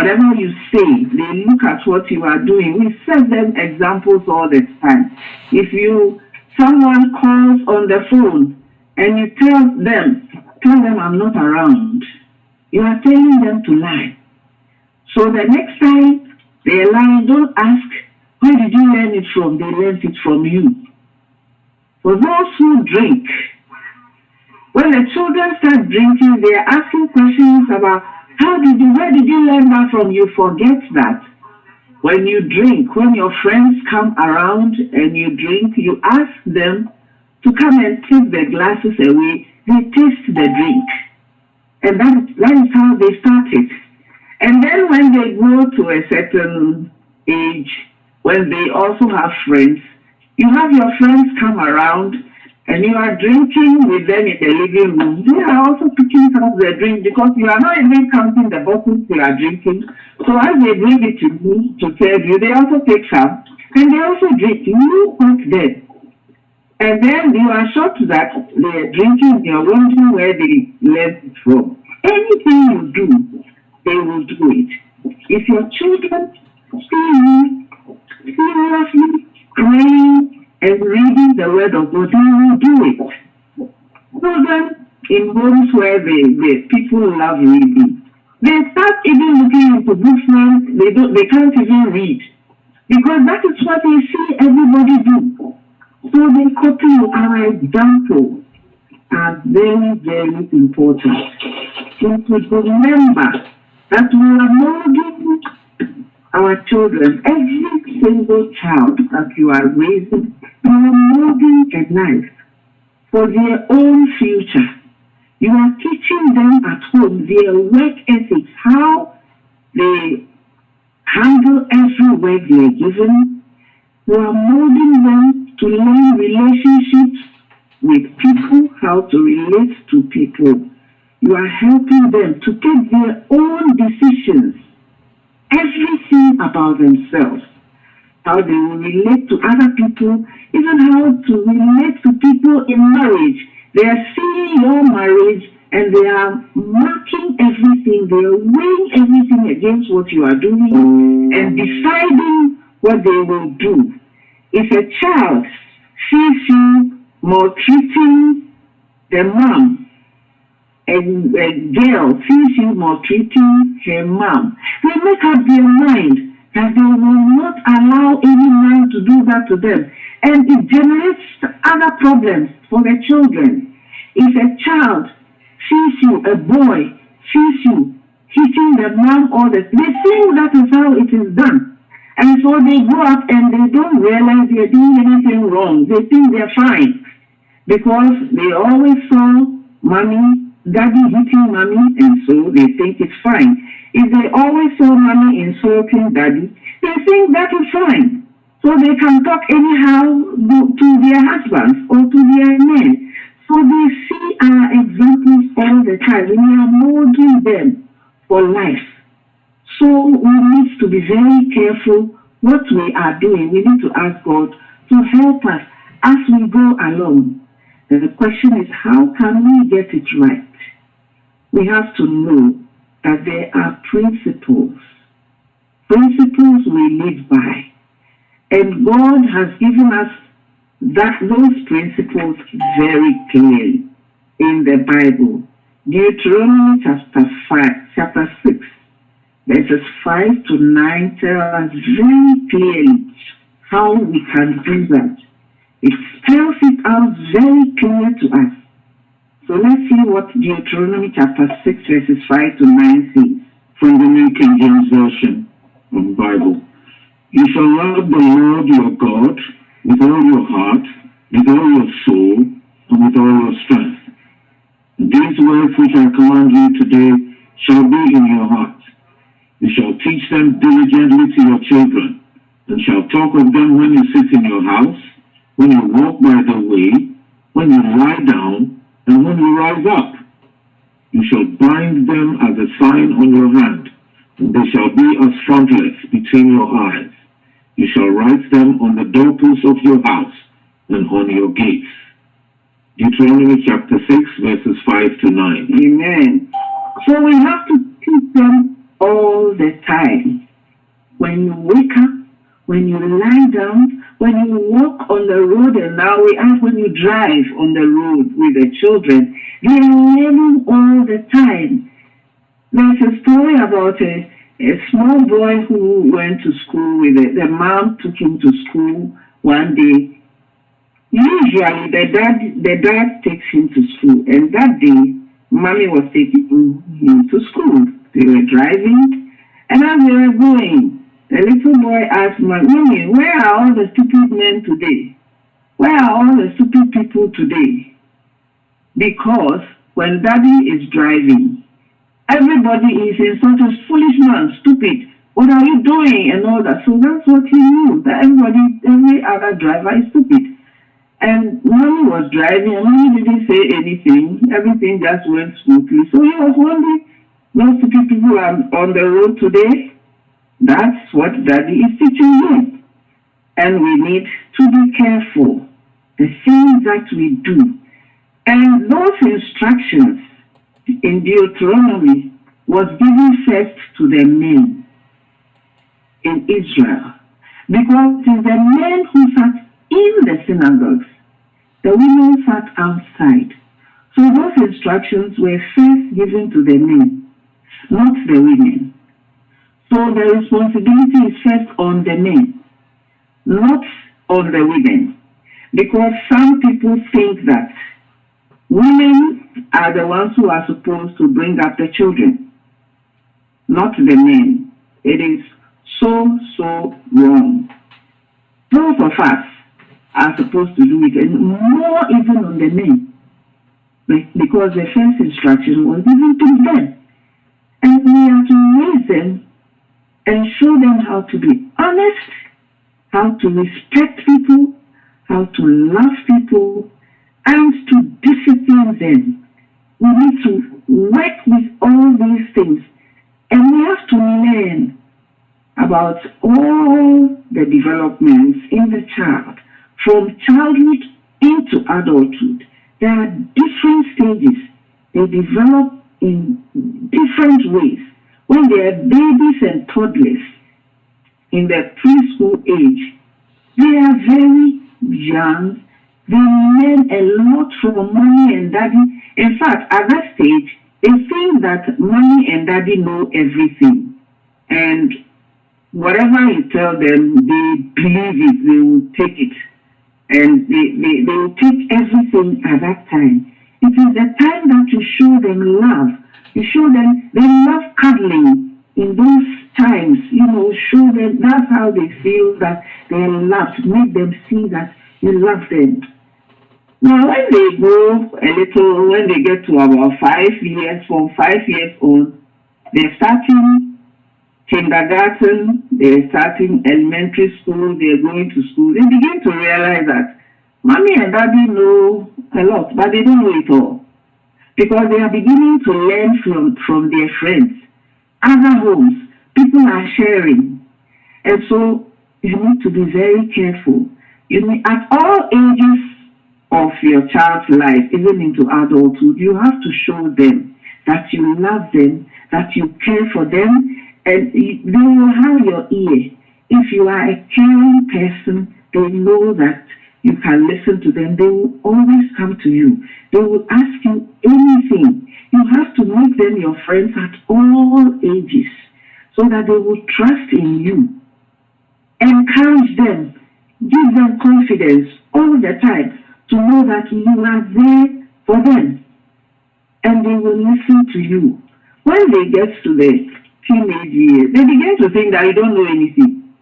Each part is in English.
whatever you say, they look at what you are doing. We set them examples all the time. If someone calls on the phone and you tell them I'm not around, you are telling them to lie. So the next time they lie, don't ask, where did you learn it from? They learned it from you. For those who drink, when the children start drinking, they are asking questions about, where did you learn that from? You forget that. When you drink, when your friends come around and you drink, you ask them to come and take the glasses away. They taste the drink. And that is how they started. And then when they go to a certain age, when they also have friends, you have your friends come around and you are drinking with them in the living room. They are also picking up the drink because you are not even counting the bottles they are drinking. So as they bring it to you to serve you, they also take some and they also drink. You not there. And then you are shocked that they are drinking, you are wondering where they learned it from. Anything you do, they will do it. If your children see you seriously praying and reading the word of God, they will do it. Children in homes where the people love reading, they start even looking into books now, they can't even read. Because that is what they see everybody do. So they copy you. Our examples are very, very important. So to remember that we are molding our children, every single child that you are raising, you are molding a life for their own future. You are teaching them at home their work ethics, how they handle every work they are given. You are molding them to learn relationships with people, how to relate to people. You are helping them to take their own decisions, everything about themselves, how they will relate to other people, even how to relate to people in marriage. They are seeing your marriage and they are marking everything, they are weighing everything against what you are doing and deciding what they will do. If a child sees you maltreating the mom, and a girl sees you maltreating her mom, they make up their mind that they will not allow any man to do that to them. And it generates other problems for the children. If a child sees you, a boy sees you hitting the mom or they think that is how it is done. And so they grow up and they don't realize they're doing anything wrong. They think they're fine because they always saw daddy hitting mommy, and so they think it's fine. If they always saw mommy insulting daddy, they think that is fine. So they can talk anyhow to their husbands or to their men. So they see our examples all the time. We are molding them for life. So we need to be very careful what we are doing. We need to ask God to help us as we go along. And the question is, how can we get it right? We have to know that there are principles we live by. And God has given us those principles very clearly in the Bible. Deuteronomy chapter 6. Verses 5 to 9 tell us very clearly how we can do that. It spells it out very clear to us. So let's see what Deuteronomy chapter 6 verses 5 to 9 says. From the New King James Version of the Bible. You shall love the Lord your God with all your heart, with all your soul, and with all your strength. These words which I command you today shall be in your heart. You shall teach them diligently to your children, and shall talk of them when you sit in your house, when you walk by the way, when you lie down, and when you rise up. You shall bind them as a sign on your hand, and they shall be as frontlets between your eyes. You shall write them on the doorposts of your house and on your gates. Deuteronomy chapter 6, verses 5 to 9. Amen. So we have to teach them all the time. when you wake up, when you lie down, when you walk on the road, and now we ask when you drive on the road with the children. They are learning all the time. There's a story about a small boy who went to school with it. The mom took him to school one day. Usually the dad takes him to school, and that day mommy was taking him to school. They were driving, and as they were going, the little boy asked Mommy, where are all the stupid men today? Where are all the stupid people today? Because when daddy is driving, everybody is in such a foolish man, stupid. What are you doing? And all that. So that's what he knew, that every other driver is stupid. And mommy was driving, and mommy didn't say anything. Everything just went smoothly. So he was wondering, those stupid people are on the road today. That's what daddy is teaching him. And we need to be careful. The things that we do. And those instructions in Deuteronomy was given first to the men in Israel. Because it is the men who sat in the synagogues. The women sat outside. So those instructions were first given to the men, not the women. So the responsibility is first on the men, not on the women. Because some people think that women are the ones who are supposed to bring up the children, not the men. It is so wrong. Both of us are supposed to do it, and more even on the men. Because the first instruction was given to them. And we are to raise them and show them how to be honest, how to respect people, how to love people, and to discipline them. We need to work with all these things, and we have to learn about all the developments in the child, from childhood into adulthood. There are different stages. They develop in different ways. When they are babies and toddlers in the preschool age, they are very young. They learn a lot from mommy and daddy. In fact, at that stage, they think that mommy and daddy know everything. And whatever you tell them, they believe it, they will take it. And they will take everything at that time. It is the time that you show them love. You show them, they love cuddling in those times. Show them, that's how they feel that they are loved. Make them see that you love them. Now, when they grow a little, when they get to about 5 years, from 5 years old, they're starting kindergarten, they're starting elementary school, they're going to school. They begin to realize that mommy and daddy know a lot, but they don't know it all. Because they are beginning to learn from their friends. Other homes, people are sharing. And so you need to be very careful. At all ages of your child's life, even into adulthood, you have to show them that you love them, that you care for them, and they will have your ear. If you are a caring person, they know that you can listen to them. They will always come to you. They will ask you anything. You have to make them your friends at all ages so that they will trust in you. Encourage them. Give them confidence all the time to know that you are there for them. And they will listen to you. When they get to the teenage years, they begin to think that you don't know anything.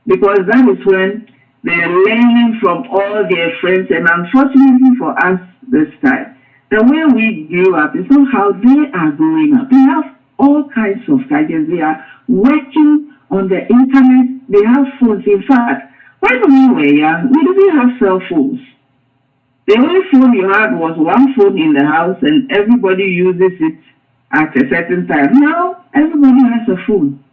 Because that is when they are learning from all their friends, and unfortunately for us this time, the way we grew up is not how they are growing up. They have all kinds of gadgets. They are working on the internet. They have phones. In fact, when we were young, we didn't have cell phones. The only phone you had was one phone in the house, and everybody uses it at a certain time. Now, everybody has a phone.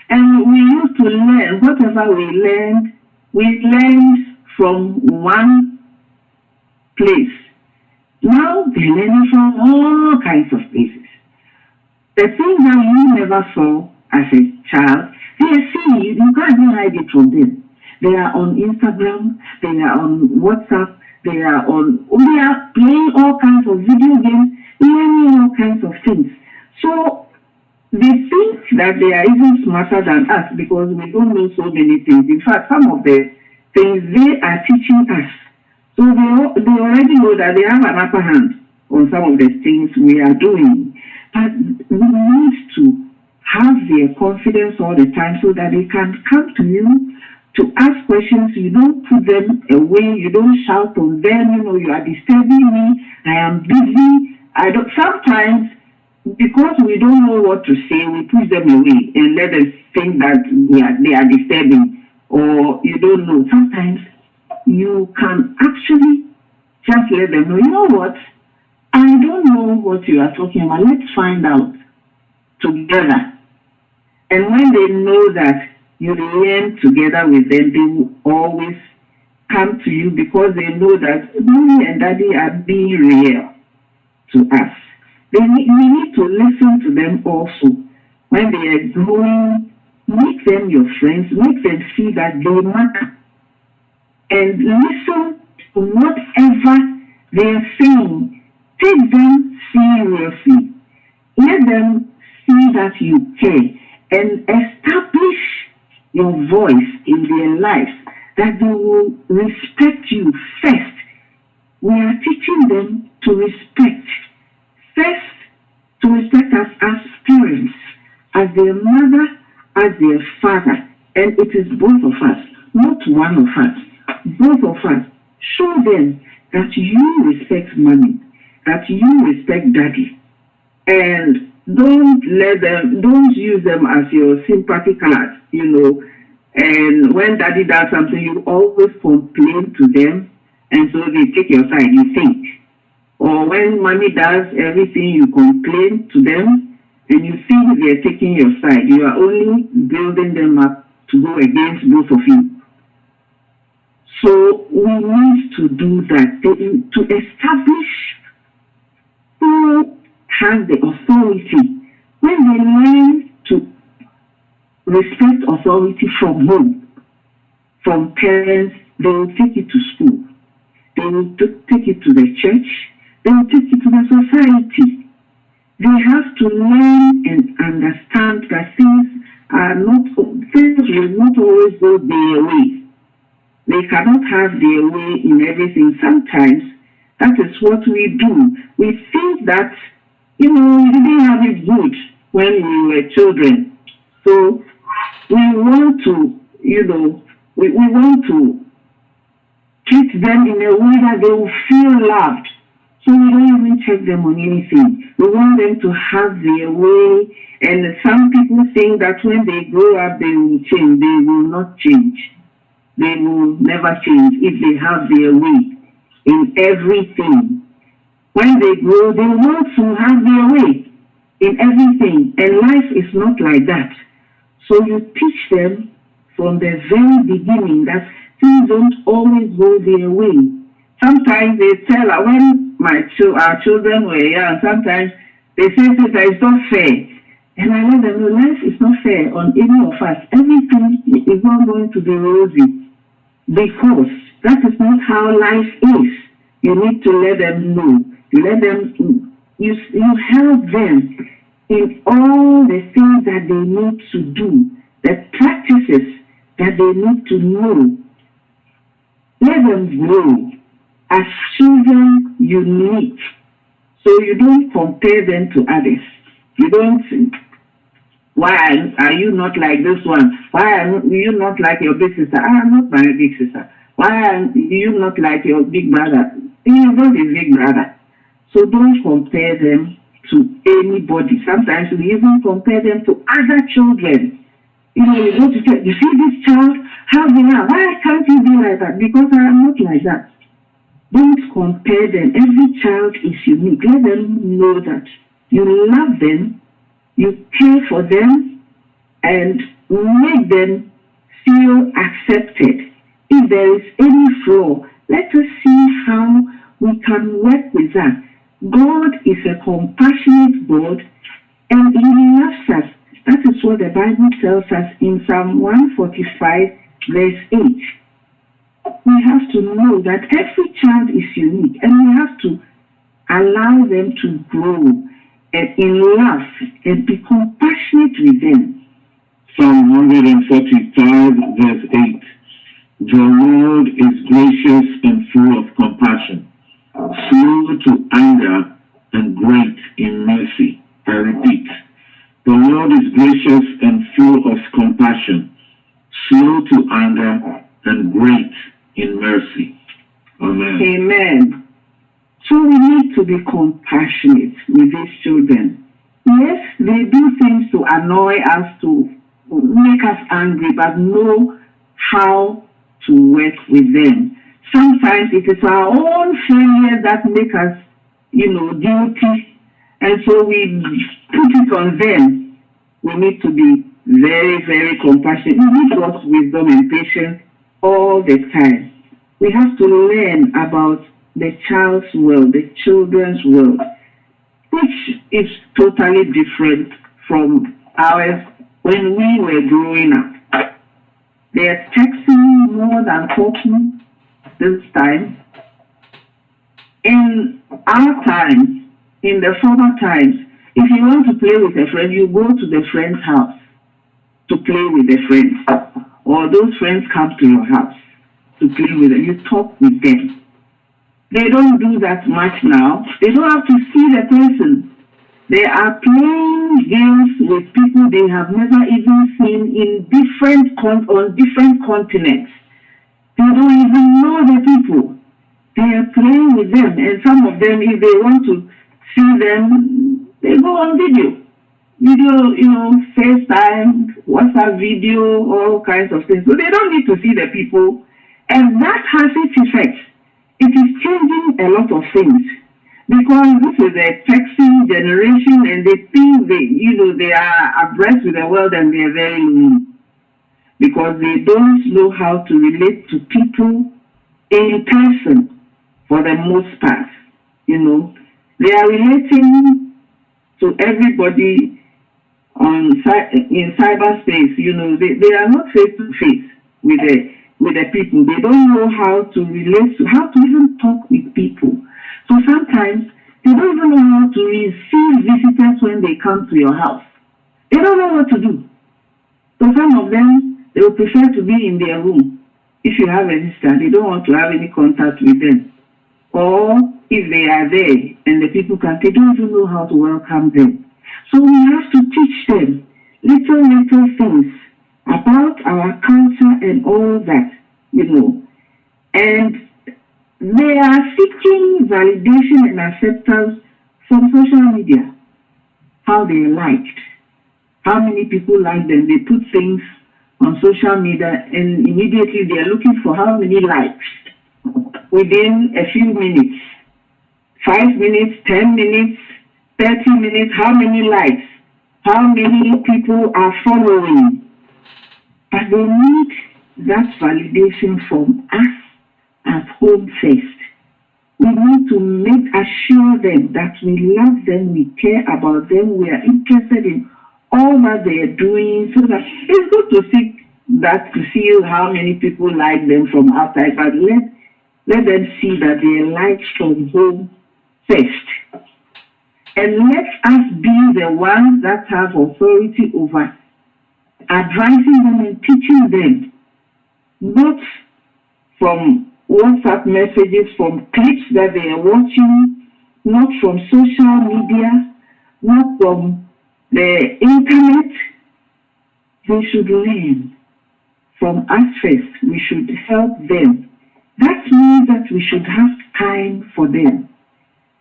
And we used to learn whatever we learned from one place. Now they're learning from all kinds of places. The things that you never saw as a child, They are seeing you. You can't even hide it from them. They are on Instagram. They are on WhatsApp. They are playing all kinds of video games, learning all kinds of things. So they think that they are even smarter than us because we don't know so many things. In fact, some of the things they are teaching us. So they already know that they have an upper hand on some of the things we are doing. But we need to have their confidence all the time so that they can come to you to ask questions. You don't put them away. You don't shout on them. You are disturbing me. I am busy. Sometimes, because we don't know what to say, we push them away and let them think that they are disturbing, or you don't know. Sometimes you can actually just let them know, you know what? I don't know what you are talking about. Let's find out together. And when they know that you learn together with them, they will always come to you because they know that mommy and daddy are being real to us. We need to listen to them also. When they are growing, make them your friends, make them see that they matter. And listen to whatever they are saying. Take them seriously. Let them see that you care. And establish your voice in their lives, that they will respect you first. We are teaching them to respect. First, to respect us as parents, as their mother, as their father. And it is both of us, not one of us. Both of us. Show them that you respect mommy, that you respect daddy. And don't use them as your sympathy card, And when daddy does something, you always complain to them, and so they take your side, you think. Or when mommy does everything, you complain to them, and you think they're taking your side. You are only building them up to go against both of you. So we need to do that, to establish who has the authority. When they learn to respect authority from home, from parents, they will take it to school. They will take it to the church. They will take it to the society. They have to learn and understand that things will not always go their way. They cannot have their way in everything. Sometimes that is what we do. We think that, we didn't have it good when we were children. So we want to, we want to treat them in a way that they will feel loved. So we don't even check them on anything. We want them to have their way. And some people think that when they grow up, they will change. They will not change. They will never change if they have their way in everything. When they grow, they want to have their way in everything. And life is not like that. So you teach them from the very beginning that things don't always go their way. Sometimes they tell, when our children were young, sometimes they say that it's not fair. And I let them know life is not fair on any of us. Everything is not going to be rosy. Because that is not how life is. You need to let them know. You help them in all the things that they need to do, the practices that they need to know. Let them grow as children unique. So you don't compare them to others. You don't think, why are you not like this one? Why are you not like your big sister? I am not my big sister. Why are you not like your big brother? He is not a big brother. So don't compare them to anybody. Sometimes we even compare them to other children. You go to say, you see this child, how they are? Why can't you be like that? Because I am not like that. Don't compare them. Every child is unique. Let them know that you love them, you care for them, and make them feel accepted. If there is any flaw, let us see how we can work with that. God is a compassionate God, and He loves us. That is what the Bible tells us in Psalm 145, verse 8. We have to know that every child is unique, and we have to allow them to grow in love and be compassionate with them. Psalm 145, verse 8. The Lord is gracious and full of compassion, slow to anger and great in mercy. I repeat, the Lord is gracious and full of compassion, slow to anger and great in mercy. Amen. Amen. So we need to be compassionate with these children. Yes, they do things to annoy us, to make us angry, but know how to work with them. Sometimes it is our own failures that make us, guilty, and so we put it on them. We need to be very, very compassionate. We need God's wisdom and patience all the time. We have to learn about the child's world, the children's world, which is totally different from ours when we were growing up. They are texting more than talking this time. In our time, in the former times, if you want to play with a friend, you go to the friend's house to play with the friends. Or those friends come to your house to play with them. You talk with them. They don't do that much now. They don't have to see the person. They are playing games with people they have never even seen on different continents. They don't even know the people. They are playing with them, and some of them, if they want to see them, they go on video, FaceTime, WhatsApp video, all kinds of things. So they don't need to see the people, and that has its effect. It is changing a lot of things because this is a texting generation, and they think they are abreast with the world, and they are very lonely because they don't know how to relate to people in person for the most part. They are relating to everybody in cyberspace. They are not face to face with the people. They don't know how to relate how to even talk with people. So sometimes they don't even know how to receive visitors when they come to your house. They don't know what to do. So some of them, they will prefer to be in their room. If you have a visitor, they don't want to have any contact with them. Or if they are there and the people they don't even know how to welcome them. So we have to teach them little things about our culture and all that, And they are seeking validation and acceptance from social media. How they are liked. How many people like them. They put things on social media and immediately they are looking for how many likes within a few minutes. 5 minutes, 10 minutes, 30 minutes, how many likes? How many people are following? But they need that validation from us at home first. We need to assure them that we love them, we care about them, we are interested in all that they are doing, so that it's good to see how many people like them from outside, but let them see that they are liked from home first. And let us be the ones that have authority over advising them and teaching them, not from WhatsApp messages, from clips that they are watching, not from social media, not from the internet. They should learn from us first. We should help them. That means that we should have time for them.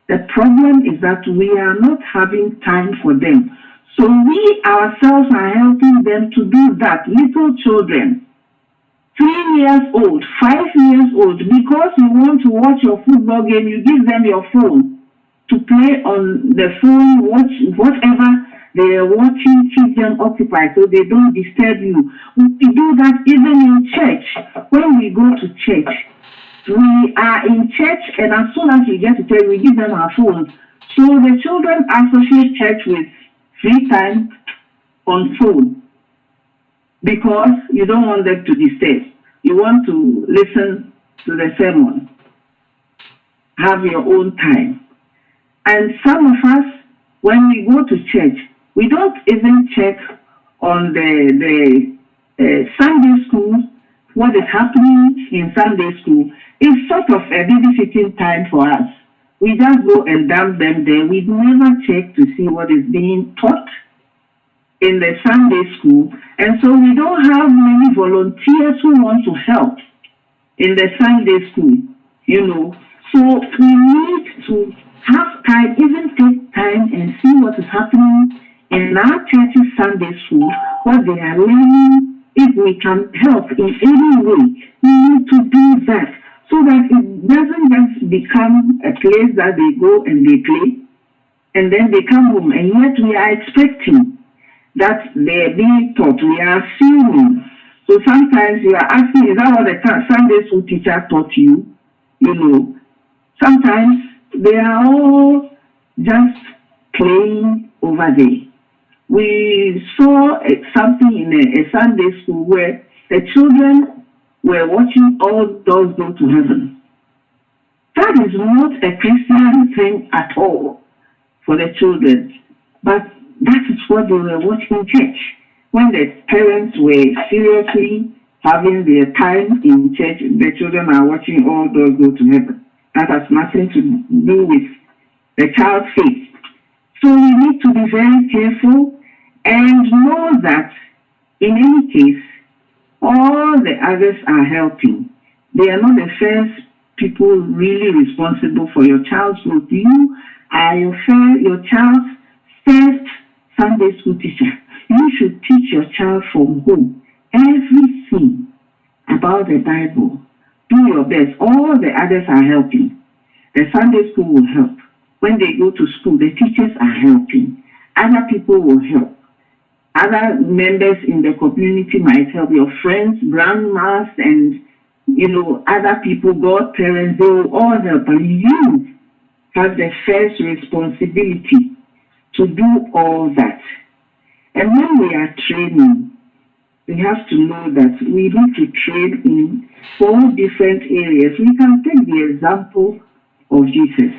The problem is that we are not having time for them. So we ourselves are helping them to do that. Little children, 3 years old, 5 years old, because you want to watch your football game, you give them your phone to play on the phone, watch whatever they are watching, keep them occupied so they don't disturb you. We do that even in church. When we go to church, we are in church, and as soon as we get to church, we give them our phones. So the children associate church with free time, on phone because you don't want them to disturb. You want to listen to the sermon. Have your own time. And some of us, when we go to church, we don't even check on the Sunday school, what is happening in Sunday school. It's sort of a babysitting time for us. We just go and dump them there. We never check to see what is being taught in the Sunday school. And so we don't have many volunteers who want to help in the Sunday school, you know. So we need to have time, even take time and see what is happening in our church's Sunday school, what they are learning. If we can help in any way, we need to do that so that it doesn't just become a place that they go and they play and then they come home. And yet we are expecting that they are being taught. We are assuming. So sometimes you are asking, is that what the Sunday school teacher taught you? You know, sometimes they are all just playing over there. We saw something in a Sunday school where the children were watching All Dogs Go to Heaven. That is not a Christian thing at all for the children, but that is what they were watching in church. When the parents were seriously having their time in church, the children are watching All Dogs Go to Heaven. That has nothing to do with the child's faith. So we need to be very careful and know that in any case, all the others are helping. They are not the first people really responsible for your child's growth. You are your child's first Sunday school teacher. You should teach your child from home everything about the Bible. Do your best. All the others are helping. The Sunday school will help. When they go to school, the teachers are helping. Other people will help. Other members in the community might help. Your friends, grandmas, and other people, godparents, they will all help. But you have the first responsibility to do all that. And when we are training, we have to know that we need to train in 4 different areas. We can take the example of Jesus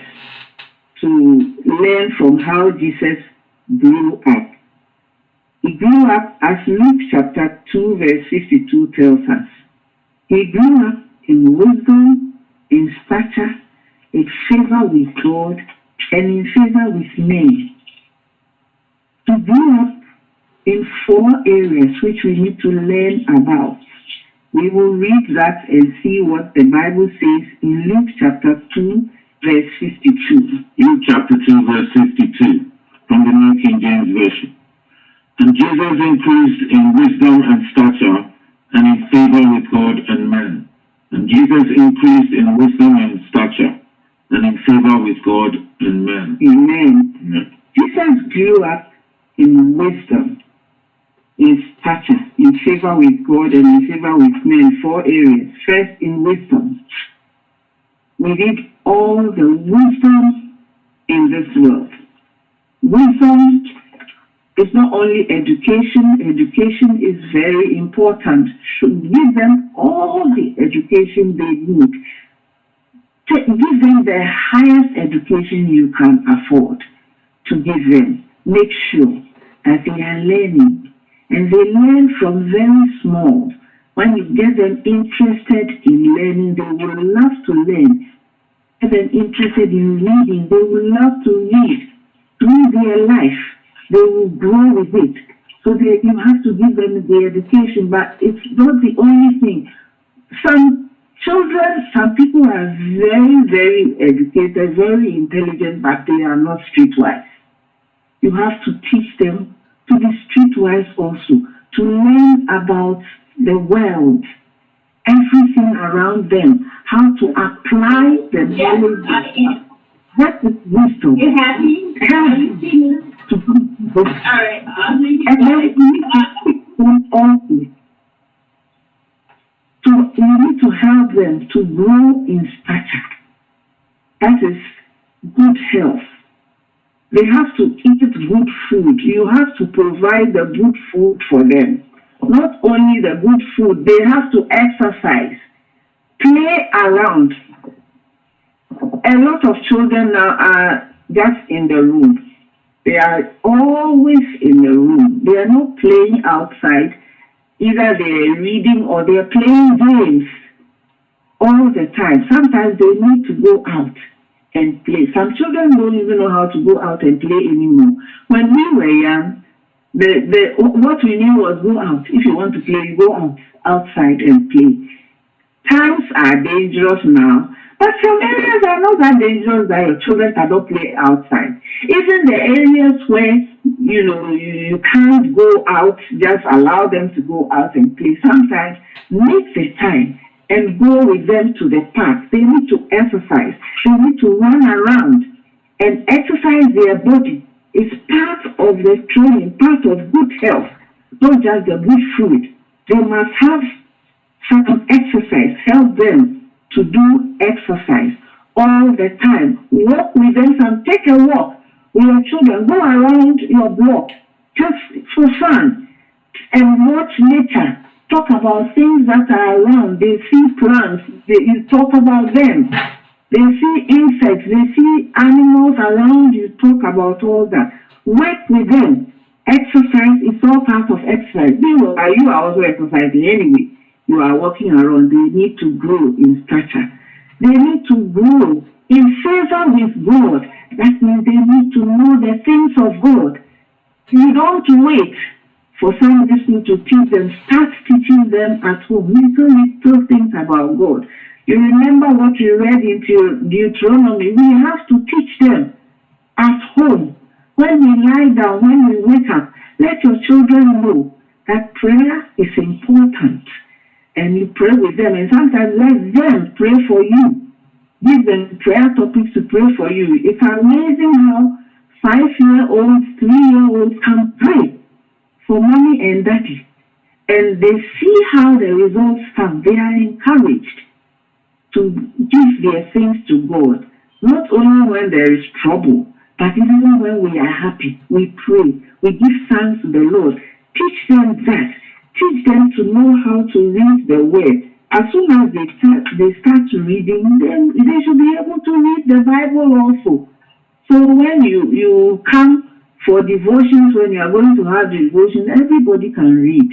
to learn from how Jesus grew up. He grew up, as Luke chapter 2 verse 52 tells us. He grew up in wisdom, in stature, in favor with God, and in favor with men. He grew up in 4 areas which we need to learn about. We will read that and see what the Bible says in Luke chapter 2 verse 52. Luke chapter 2 verse 52 from the New King James Version. And Jesus increased in wisdom and stature and in favor with God and men. And Jesus increased in wisdom and stature and in favor with God and men. Amen. Amen. Jesus grew up in wisdom, in stature, in favor with God and in favor with men. 4 areas. First, in wisdom. We need all the wisdom in this world. Wisdom is not only education. Education is very important. Should give them all the education they need. Give them the highest education you can afford to give them. Make sure that they are learning. And they learn from very small. When you get them interested in learning, they will love to learn. Get them interested in reading, they will love to read. Through their life, they will grow with it. So you have to give them the education, but it's not the only thing. Some children, some people are very, very educated, very intelligent, but they are not streetwise. You have to teach them to be streetwise also, to learn about the world, everything around them, how to apply the knowledge. That is wisdom. You happy? To All right. and then we need to teach them also. We need to help them to grow in stature. That is good health. they have to eat good food. You have to provide the good food for them. Not only the good food, they have to exercise, play around. A lot of children now are just in the room. They are always in the room. They are not playing outside. Either they are reading or they are playing games all the time. Sometimes they need to go out and play. Some children don't even know how to go out and play anymore. When we were young, what we knew was go out. If you want to play, you go outside and play. Times are dangerous now, but some areas are not that dangerous that your children cannot play outside. Even the areas where you can't go out, just allow them to go out and play. Sometimes make the time and go with them to the park. They need to exercise. They need to run around and exercise their body. It's part of the training, part of good health, not just the good food. They must have some exercise. Help them to do exercise all the time. Walk with them. Take a walk with your children. Go around your block just for fun and watch nature. Talk about things that are around. They see plants. You talk about them. They see insects. They see animals around. You talk about all that. Work with them. Exercise is all part of exercise. You are also exercising anyway. You are walking around. They need to grow in stature. They need to grow in favor with God. That means they need to know the things of God. You don't wait for some people to teach them. Start teaching them at home. Little things about God. You remember what we read in Deuteronomy. We have to teach them at home. When we lie down, when we wake up, let your children know that prayer is important. And you pray with them. And sometimes let them pray for you. Give them prayer topics to pray for you. It's amazing how 5-year-olds, 3-year-olds can pray for mommy and daddy. And they see how the results come. They are encouraged to give their things to God. Not only when there is trouble, but even when we are happy, we pray. We give thanks to the Lord. Teach them that. Teach them to know how to read the word. As soon as they start reading, then they should be able to read the Bible also. So when you come for devotions, when you are going to have devotion, everybody can read.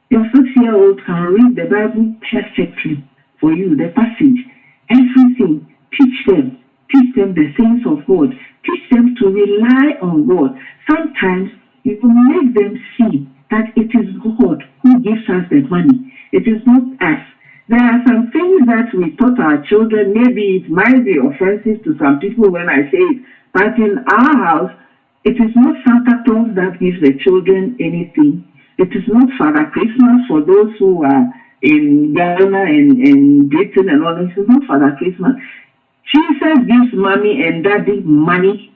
Your 6-year-old can read the Bible perfectly for you, the passage, everything. Teach them the things of God. Teach them to rely on God. Sometimes you will make them see that it is God who gives us the money. It is not us. There are some things that we taught our children. Maybe it might be offensive to some people when I say it, but in our house, it is not Santa Claus that gives the children anything. It is not Father Christmas for those who are in Ghana and Britain and all this. It is not Father Christmas. Jesus gives mommy and daddy money,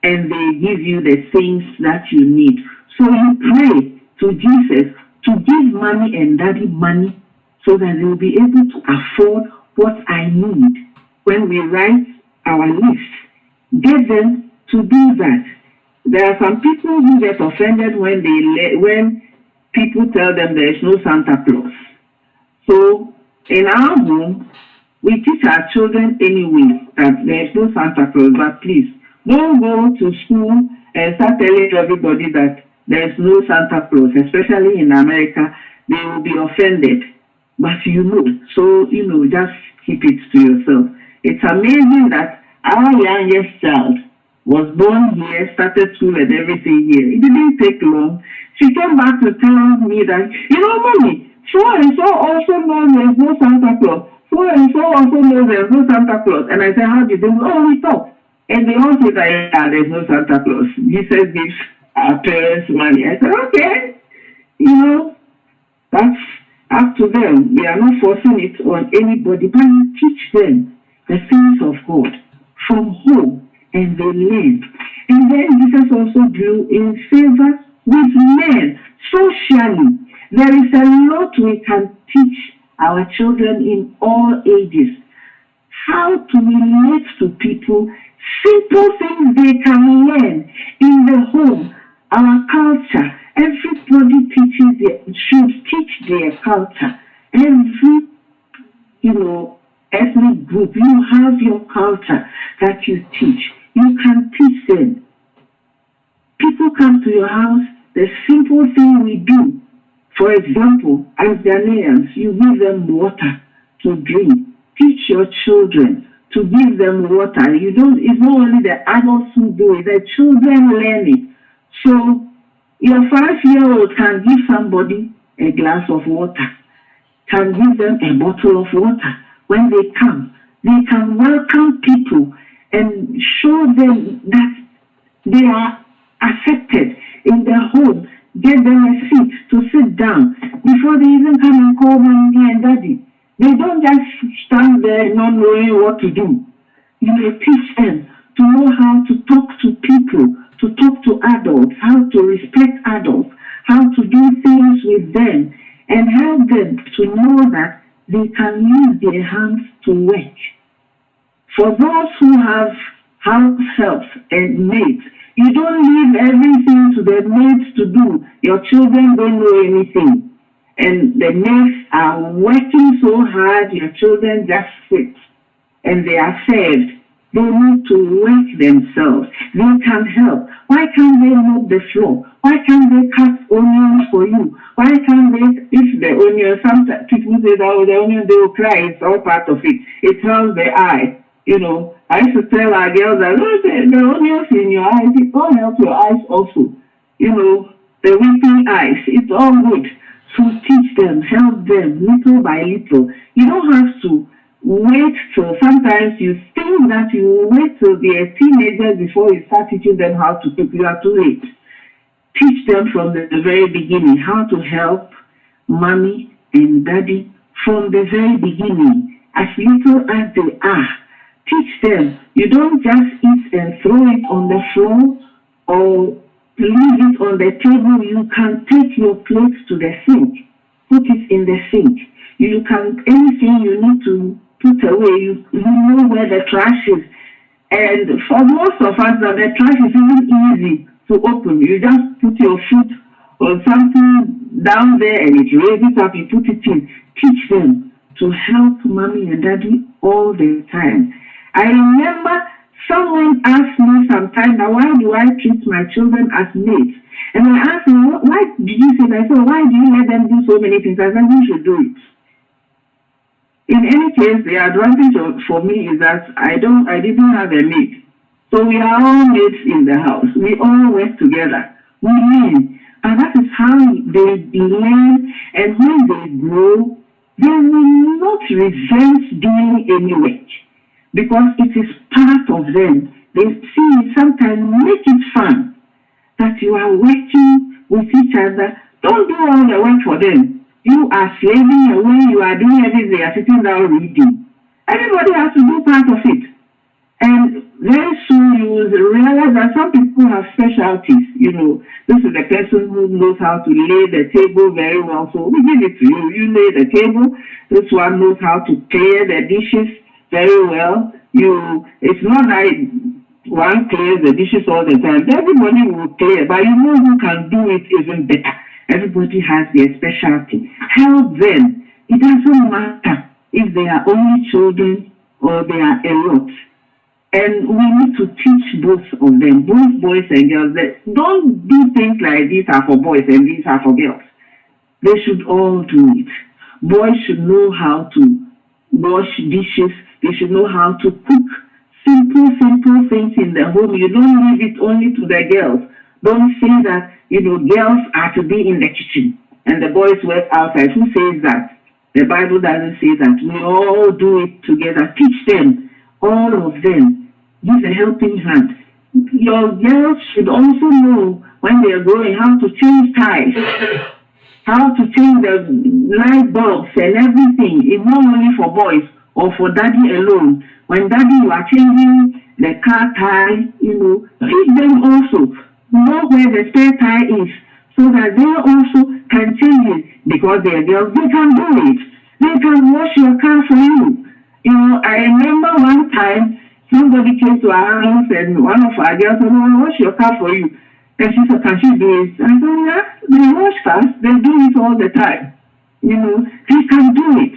and they give you the things that you need. So you pray to Jesus to give mommy and daddy money so that they will be able to afford what I need. When we write our list, get them to do that. There are some people who get offended when people tell them there is no Santa Claus. So in our home, we teach our children anyway that there is no Santa Claus, but please don't go to school and start telling everybody that there is no Santa Claus, especially in America. They will be offended. But so just keep it to yourself. It's amazing that our youngest child was born here, started school and everything here. It didn't take long. She came back to tell me that, mommy, so-and-so also knows there's no Santa Claus. So-and-so also knows there's no Santa Claus. And I said, how did they know? Oh, we talked. And they all said that, there's no Santa Claus. Jesus gives our parents money. I said, okay. That's up to them. We are not forcing it on anybody, but teach them the things of God from home, and they learn. And then Jesus also grew in favor with men socially. There is a lot we can teach our children in all ages. How to relate to people, Simple things they can learn in the home, our culture. Everybody should teach their culture. Every, ethnic group, you have your culture that you teach. You can teach them. People come to your house, the simple thing we do, for example, as Ghanaians, you give them water to drink. Teach your children to give them water. It's not only the adults who do it, the children learn it. So your 5-year-old can give somebody a glass of water, can give them a bottle of water. When they come, they can welcome people and show them that they are accepted in their home. Get them a seat to sit down before they even come and call mommy and daddy. They don't just stand there not knowing what to do. You teach them to know how to talk to people, to talk to adults, how to respect adults, how to do things with them, and help them to know that they can use their hands to work. For those who have house helps and maids, you don't leave everything to the maids to do. Your children don't know anything. And the maids are working so hard, your children just sit and they are served. They need to work themselves. They can help. Why can't they mop the floor? Why can't they cut onions for you? Why can't they, if the onion, some people say that the onion, they will cry, it's all part of it. It tells the eye. I used to tell our girls that the onions in your eyes, it all helps your eyes also. The weeping eyes, it's all good. So teach them, help them little by little. You don't have to wait till, sometimes you think that you will wait till they're teenagers before you start teaching them how to cook. You are too late. Teach them from the very beginning how to help mommy and daddy from the very beginning, as little as they are. Teach them. You don't just eat and throw it on the floor or leave it on the table. You can take your plates to the sink, put it in the sink. You can, anything you need to put away, you know where the trash is. And for most of us, the trash is even easy to open. You just put your foot or something down there and it raises up, you put it in. Teach them to help mommy and daddy all the time. I remember someone asked me sometime, now why do I treat my children as mates? And I asked him, why did you say that? I said, why do you let them do so many things? I said, you should do it. In any case, the advantage for me is that I didn't have a mate. So we are all mates in the house. We all work together. We learn. And that is how they learn. And when they grow, they will not resent doing any work, because it is part of them. They see sometimes make it fun that you are working with each other. Don't do all the work for them. You are slaving away, you are doing everything, they are sitting down reading. Everybody has to do part of it. And very soon you will realize that some people have specialties. This is the person who knows how to lay the table very well, so we give it to you. You lay the table. This one knows how to clear the dishes very well. It's not like one clears the dishes all the time. Everybody will clear, but you know who can do it even better. Everybody has their specialty. Help them. It doesn't matter if they are only children or they are a lot. And we need to teach both of them, both boys and girls. Don't do things like these are for boys and these are for girls. They should all do it. Boys should know how to wash dishes. They should know how to cook. Simple things in the home. You don't leave it only to the girls. Don't say that, girls are to be in the kitchen and the boys work outside. Who says that? The Bible doesn't say that. We all do it together. Teach them, all of them. Give a helping hand. Your girls should also know when they are growing how to change ties, how to change the light bulbs and everything. It's not only for boys or for daddy alone. When daddy, you are changing the car tie, teach them also. Know where the spare tie is so that they also can change it. Because they are girls, they can do it. They can wash your car for you. I remember one time, Somebody came to our house and one of our girls said, "Oh, wash your car for you." And she said, "Can she do it?" I said, "Yeah, they wash cars. They do it all the time. You know, they can do it.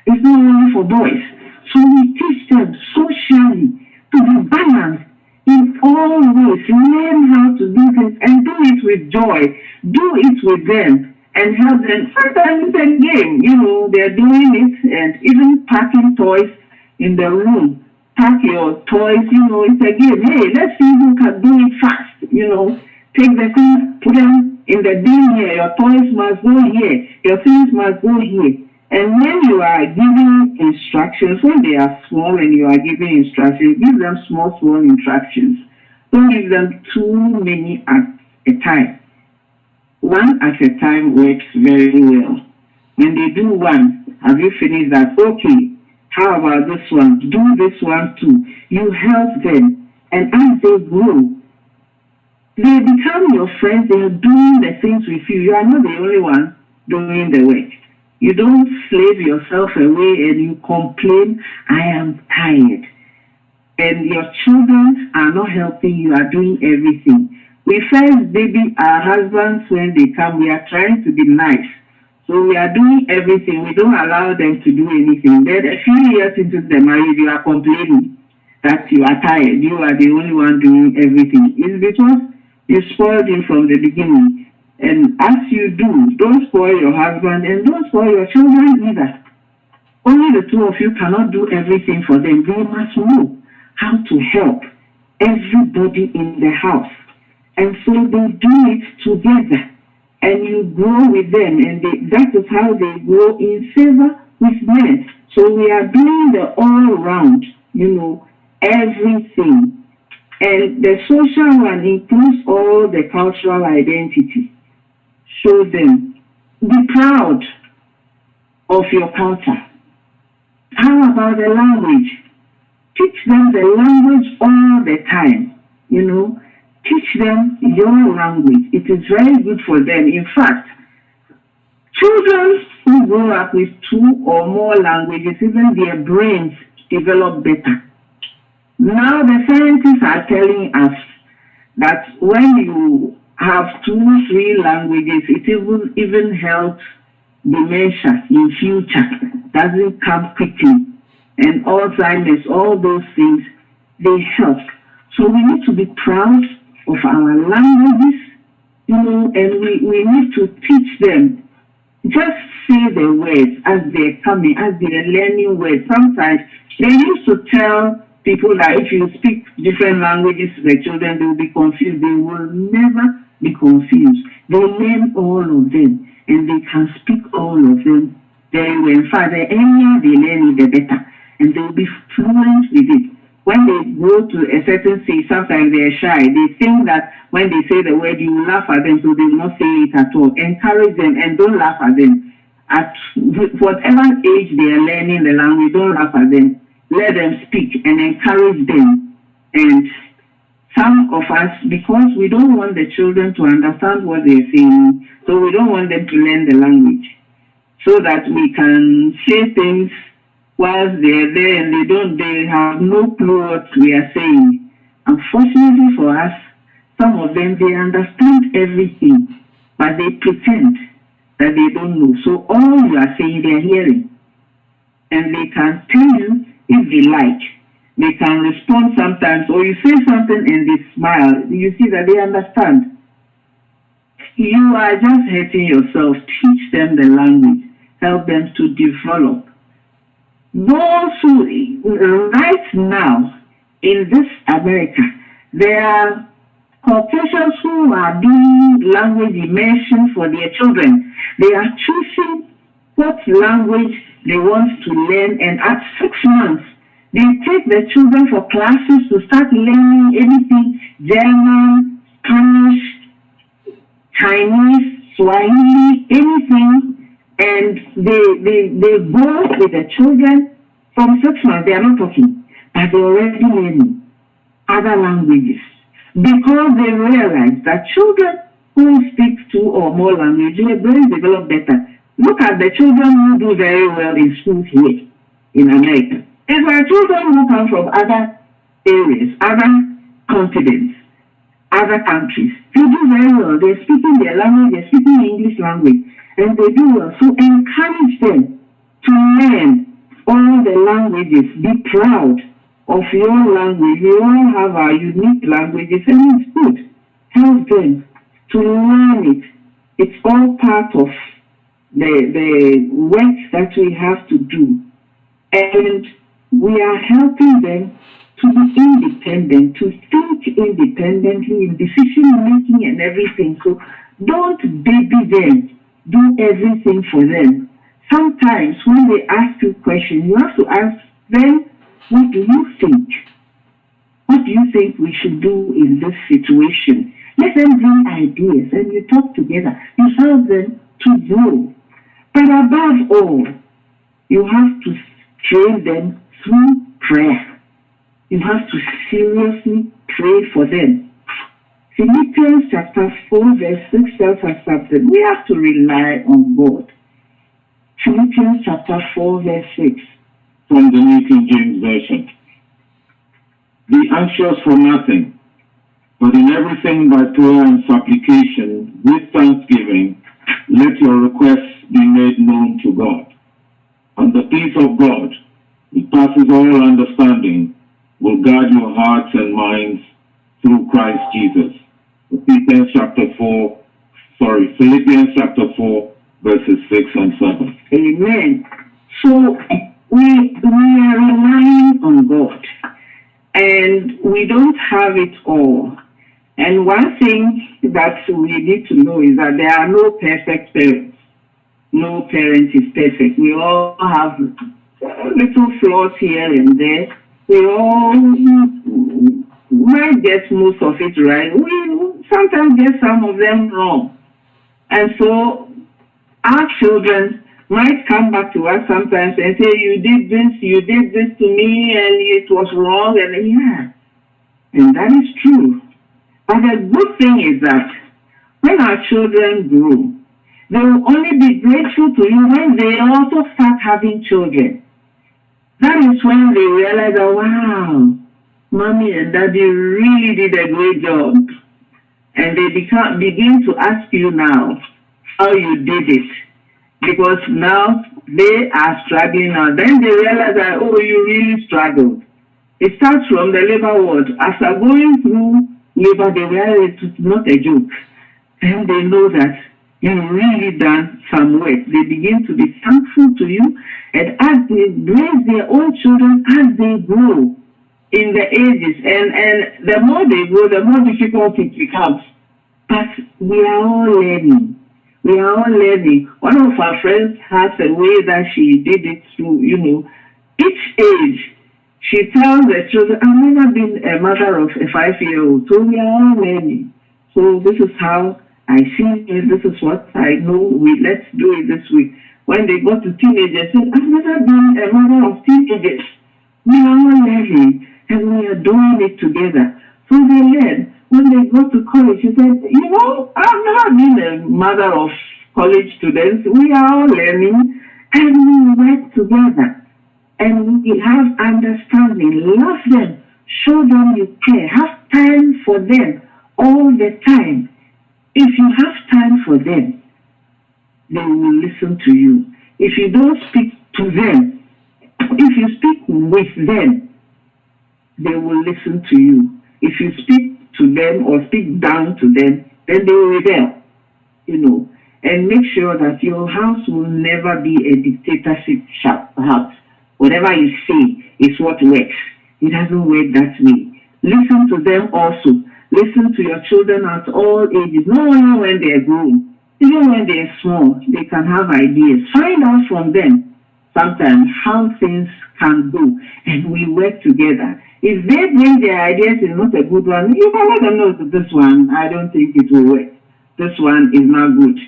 It's not only for boys." So we teach them socially to be balanced in all ways. Learn how to do this and do it with joy. Do it with them and help them. Sometimes it's a game. You know, they're doing it, and even packing toys in the room. Pack your toys, you know, it's a game. Hey, let's see who can do it fast. You know, take the things, put them in the bin here. Your toys must go here. Your things must go here. And when you are giving instructions, when they are small and you are giving instructions, give them small instructions. Don't give them too many at a time. One at a time works very well. When they do one, have you finished that? Okay, how about this one? Do this one too. You help them. And as they grow, they become your friends. They are doing the things with you. You are not the only one doing the work. You don't slave yourself away and you complain, "I am tired." And your children are not helping you, are doing everything. We first baby our husbands when they come, we are trying to be nice. So we are doing everything. We don't allow them to do anything. Then a few years into the marriage, you are complaining that you are tired. You are the only one doing everything. It's because you spoiled him from the beginning. And as you do, don't spoil your husband and don't spoil your children either. Only the two of you cannot do everything for them. They must know how to help everybody in the house. And so they do it together. And you grow with them. And that is how they grow in favor with men. So we are doing the all round, you know, everything. And the social one includes all the cultural identity. Show them. Be proud of your culture. How about the language? Teach them the language all the time. You know, teach them your language. It is very good for them. In fact, children who grow up with 2 or more languages, even their brains develop better. Now the scientists are telling us that when you have 2, 3 languages, it even helps dementia in future. Doesn't come quickly. And Alzheimer's, all those things, they help. So we need to be proud of our languages, you know, and we need to teach them. Just say the words as they're coming, as they're learning words. Sometimes they used to tell people that if you speak different languages to the children, they will be confused. They will never be confused. They learn all of them, and they can speak all of them very well. In fact, the earlier they learn it, the better. And they will be fluent with it. When they go to a certain stage, sometimes they are shy. They think that when they say the word, you will laugh at them, so they will not say it at all. Encourage them and don't laugh at them. At whatever age they are learning the language, don't laugh at them. Let them speak and encourage them. And some of us, because we don't want the children to understand what they're saying, so we don't want them to learn the language, so that we can say things whilst they're there and they have no clue what we are saying. Unfortunately for us, some of them, they understand everything, but they pretend that they don't know. So all you are saying, they are hearing. And they can tell you if they like. They can respond sometimes, or you say something and they smile. You see that they understand. You are just hurting yourself. Teach them the language. Help them to develop. Those who, right now, in this America, there are Caucasians who are doing language immersion for their children. They are choosing what language they want to learn, and at 6 months, they take the children for classes to start learning anything: German, Spanish, Chinese, Swahili, anything. And they go with the children from 6 months. They are not talking, but they're already learning other languages, because they realize that children who speak 2 or more languages, their brains develop better. Look at the children who do very well in schools here in America. It's our children who come from other areas, other continents, other countries. They do very well. They're speaking their language, they're speaking the English language, and they do well. So encourage them to learn all the languages. Be proud of your language. We all have our unique languages, and it's good. Help them to learn it. It's all part of the work that we have to do. And we are helping them to be independent, to think independently in decision making and everything. So don't baby them, do everything for them. Sometimes when they ask you questions, you have to ask them, what do you think? What do you think we should do in this situation? Let them bring ideas and you talk together. You help them to grow. But above all, you have to train them through prayer. You have to seriously pray for them. Philippians chapter 4 verse 6 tells us something. We have to rely on God. Philippians chapter 4 verse 6. From the New King James Version. Be anxious for nothing, but in everything by prayer and supplication, with thanksgiving, let your requests be made known to God. And the peace of God, which passes all understanding, will guard your hearts and minds through Christ Jesus. Philippians chapter 4, verses 6 and 7. Amen. So we are relying on God, and we don't have it all. And one thing that we need to know is that there are no perfect parents. No parent is perfect. We all have little flaws here and there. We all might get most of it right. We sometimes get some of them wrong. And so our children might come back to us sometimes and say, you did this to me, and it was wrong. And that is true. But the good thing is that when our children grow, they will only be grateful to you when they also start having children. That is when they realize that, wow, mommy and daddy really did a great job. And they begin to ask you now how you did it. Because now they are struggling now. Then they realize that, oh, you really struggled. It starts from the labor ward. After going through labor, they realize it's not a joke. And they know that you've really done some work. They begin to be thankful to you. And as they raise their own children, as they grow in the ages, and the more they grow, the more difficult it becomes. But we are all learning. We are all learning. One of our friends has a way that she did it through, each age. She tells the children, I've never been a mother of a 5-year-old, so we are all learning. So this is how I see it, this is what I know, let's do it this way. When they got to teenagers, they said, I've never been a mother of teenagers. We are all learning, and we are doing it together. So they learn. When they go to college, she said, I've never been a mother of college students. We are all learning, and we work together. And we have understanding. Love them. Show them you care. Have time for them all the time. If you have time for them, they will listen to you. If you don't speak to them, if you speak with them, they will listen to you. If you speak to them or speak down to them, then they will rebel, And make sure that your house will never be a dictatorship house. Whatever you say is what works. It doesn't work that way. Listen to them also. Listen to your children at all ages, not only when they are grown. Even when they are small, they can have ideas. Find out from them sometimes how things can go, and we work together. If they bring their ideas is not a good one, you can let them know that this one, I don't think it will work. This one is not good.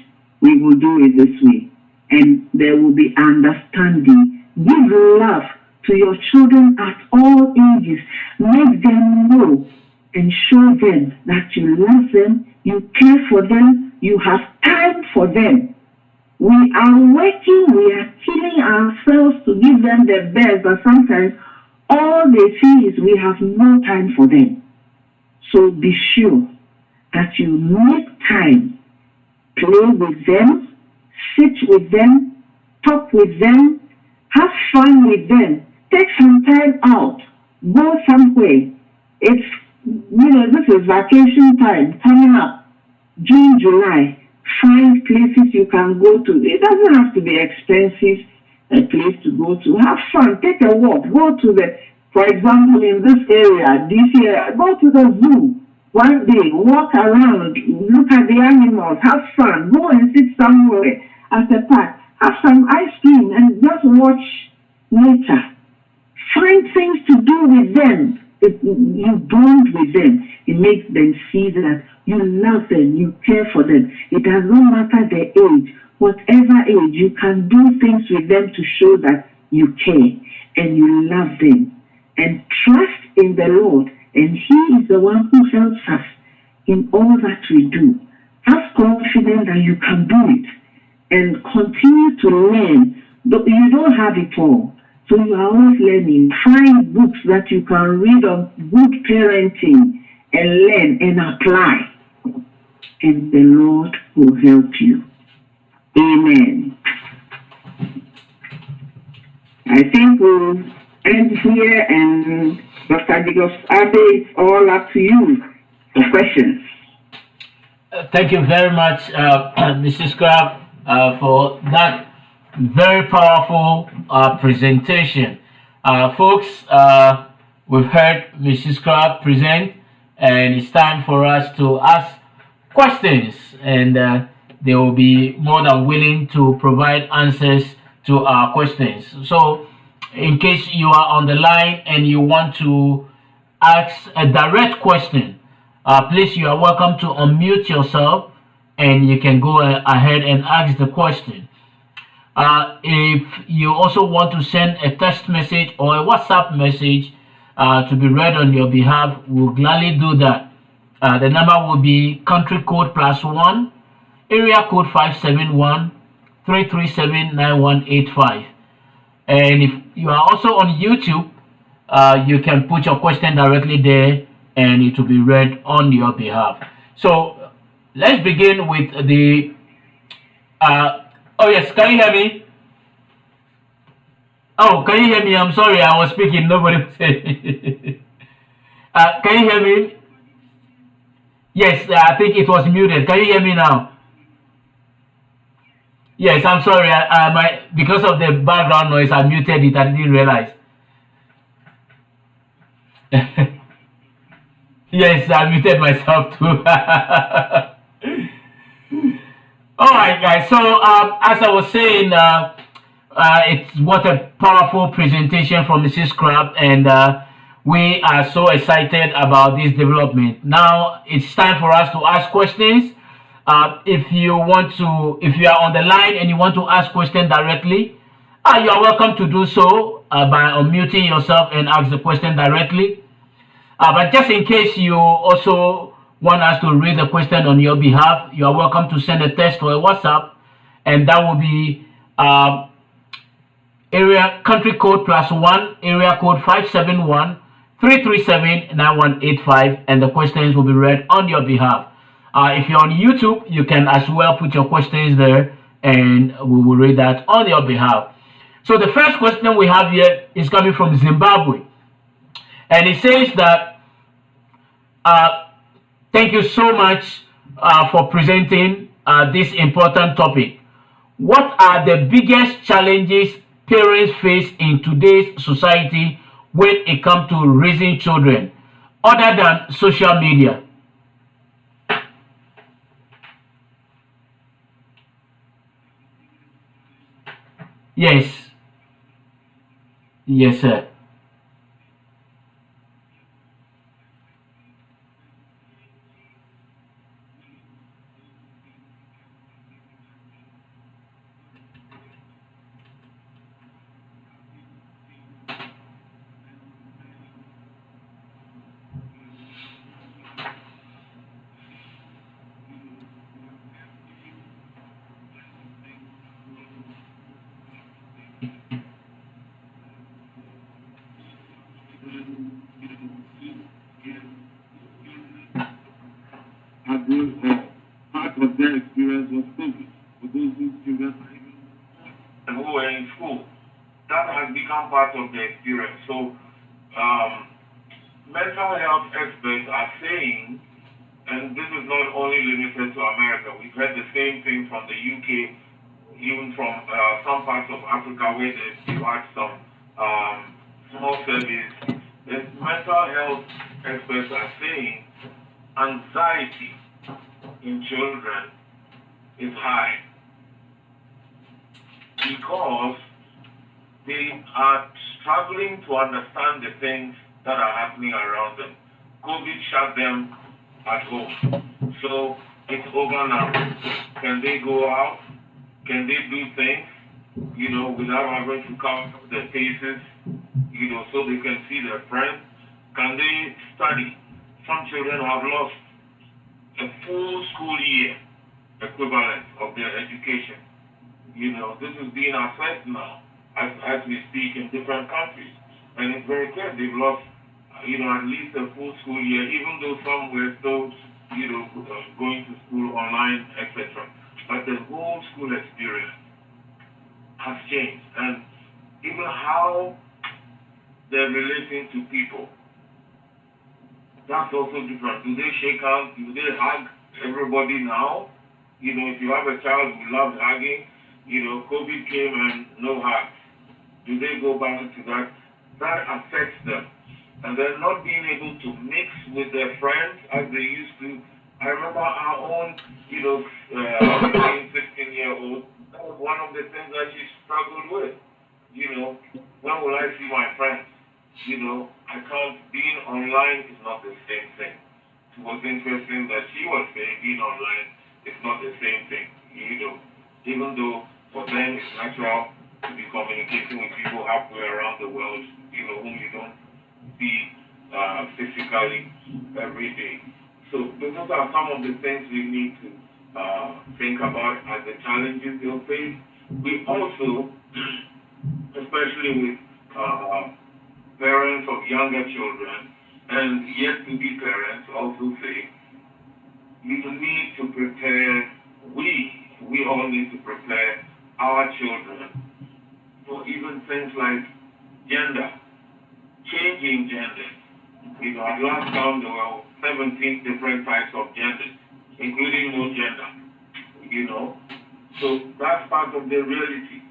We will do it this way. And there will be understanding. Give love to your children at all ages. Make them know and show them that you love them, you care for them, you have time for them. We are working, we are killing ourselves to give them the best, but sometimes all they see is we have no time for them. So be sure that you make time, play with them, sit with them, talk with them, have fun with them, take some time out, go somewhere. It's, this is vacation time coming up, June, July. Find places you can go to. It doesn't have to be expensive, a place to go to. Have fun, take a walk, go to for example, in this area, this year, go to the zoo one day, walk around, look at the animals, have fun, go and sit somewhere at the park, have some ice cream and just watch nature. Find things to do with them. You bond with them. It makes them see that you love them, you care for them. It does not matter the age. Whatever age, you can do things with them to show that you care and you love them. And trust in the Lord. And He is the one who helps us in all that we do. Have confidence that you can do it. And continue to learn. You don't have it all. So you are always learning. Find books that you can read on good parenting and learn and apply. And the Lord will help you. Amen. I think we'll end here, and Dr. Digos Abe, it's all up to you for questions. Thank you very much, Mrs. Scrap, for that very powerful presentation. Folks, we've heard Mrs. Scrap present, and it's time for us to ask questions, and they will be more than willing to provide answers to our questions. So, in case you are on the line and you want to ask a direct question, please, you are welcome to unmute yourself and you can go ahead and ask the question. If you also want to send a text message or a WhatsApp message to be read on your behalf, we'll gladly do that. The number will be country code +1, area code 571 337 9185. And if you are also on YouTube, you can put your question directly there and it will be read on your behalf. So let's begin with the oh yes, can you hear me? Oh, can you hear me? I'm sorry, I was speaking, nobody was saying. Can you hear me? Yes, I think it was muted. Can you hear me now? Yes, I'm sorry. Because of the background noise, I muted it. I didn't realize. Yes, I muted myself too. All right, guys. So, as I was saying, it's what a powerful presentation from Mrs. Scrap, and we are so excited about this development. Now, it's time for us to ask questions. If you are on the line and you want to ask questions directly, you are welcome to do so by unmuting yourself and ask the question directly. But just in case you also want us to read the question on your behalf, you are welcome to send a text or a WhatsApp, and that will be country code +1, area code 571 337 9185, and the questions will be read on your behalf. If you're on YouTube, you can as well put your questions there and we will read that on your behalf. So the first question we have here is coming from Zimbabwe. And it says that, thank you so much for presenting this important topic. What are the biggest challenges parents face in today's society when it comes to raising children, other than social media? Yes. Yes, sir. were in school. That has become part of the experience. So, mental health experts are saying, and this is not only limited to America, we've heard the same thing from the UK, even from some parts of Africa where they've had some small surveys. The mental health experts are saying anxiety in children is high because they are struggling to understand the things that are happening around them. COVID shut them at home. So it's over now. Can they go out? Can they do things, without having to count their paces, so they can see their friends? Can they study? Some children have lost a full school year equivalent of their education. This is being assessed now as we speak in different countries. And it's very clear they've lost, at least a full school year, even though some were still, going to school online, etc. But the whole school experience has changed. And even how they're relating to people, that's also different. Do they shake hands? Do they hug everybody now? If you have a child who loves hugging, COVID came and no hugs. Do they go back to that? That affects them. And they're not being able to mix with their friends as they used to. I remember our own, 15, 16-year-old, that was one of the things that she struggled with. When will I see my friends? I can't, being online is not the same thing. It was interesting that she was saying being online is not the same thing. Even though for them it's natural to be communicating with people halfway around the world, whom you don't see physically every day. So those are some of the things we need to think about as the challenges they'll face. We also, especially with parents of younger children and yet to be parents, also say you need to prepare, we all need to prepare our children for even things like gender, changing genders. At last count there were 17 different types of genders, including no gender, So that's part of the reality.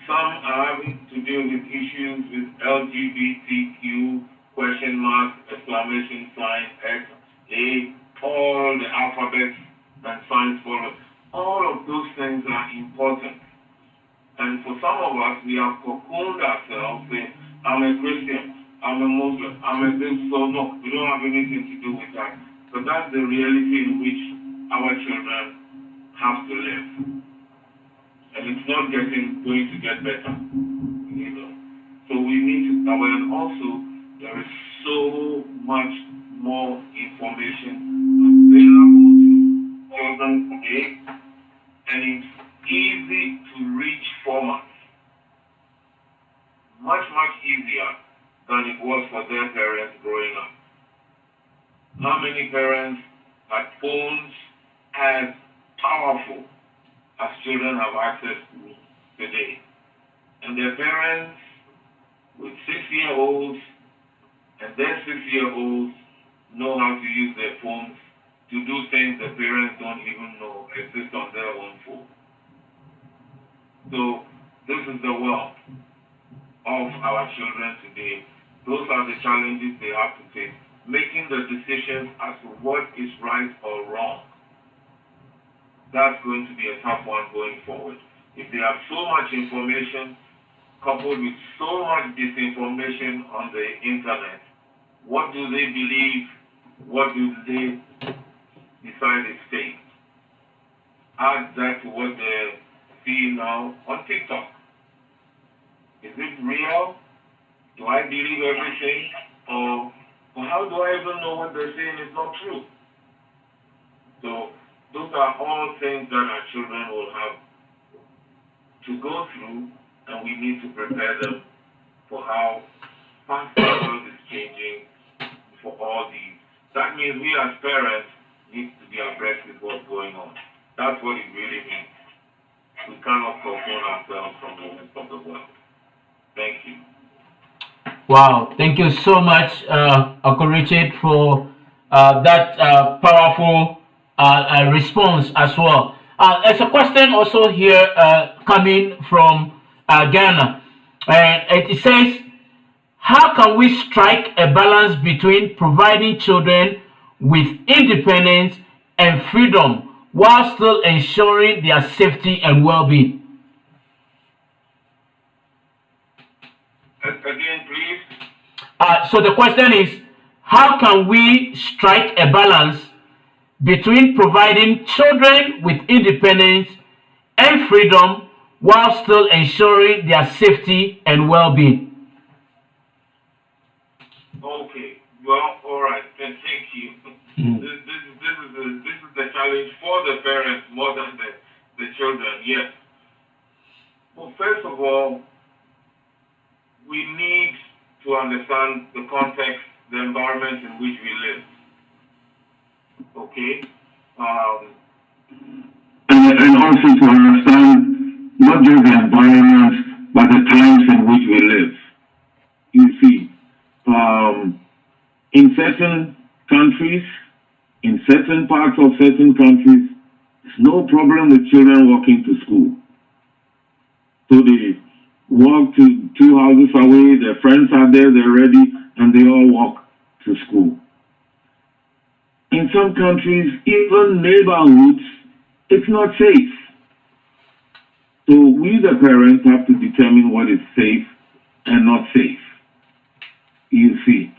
Some are having to deal with issues with LGBTQ, question mark, exclamation sign, X, A, all the alphabets and signs followed. All of those things are important. And for some of us, we have cocooned ourselves saying, I'm a Christian, I'm a Muslim, I'm a this, so no, we don't have anything to do with that. But that's the reality in which our children have to live. And it's not going to get better, So we need to cover, and also there is so much more information available to children today, and it's easy to reach formats. Much, much easier than it was for their parents growing up. How many parents had phones as powerful as children have access to today? And their parents with 6-year-olds and their 6-year-olds know how to use their phones to do things the parents don't even know exist on their own phone. So this is the world of our children today. Those are the challenges they have to face. Making the decisions as to what is right or wrong. That's going to be a tough one going forward. If they have so much information, coupled with so much disinformation on the internet, what do they believe? What do they decide is fake? Add that to what they see now on TikTok. Is it real? Do I believe everything? Or how do I even know what they're saying is not true? So those are all things that our children will have to go through, and we need to prepare them for how fast the world is changing for all these. That means we as parents need to be abreast with what's going on. That's what it really means. We cannot postpone ourselves from the rest of of the world. Thank you. Wow, thank you so much, Uncle Richard, for that powerful response as well. There's a question also here coming from Ghana, and it says, how can we strike a balance between providing children with independence and freedom while still ensuring their safety and well-being? Again, please. So the question is, how can we strike a balance between providing children with independence and freedom while still ensuring their safety and well-being? Okay. Well, all right. Then thank you. This is the challenge for the parents more than the children. Yes. Well, first of all, we need to understand the context, the environment in which we live. Okay? And also to understand not just the environment, but the times in which we live. You see, in certain countries, in certain parts of certain countries, there's no problem with children walking to school. So they walk to 2 houses away, their friends are there, they're ready, and they all walk to school. In some countries, even neighborhoods, it's not safe. So we, the parents, have to determine what is safe and not safe. You see,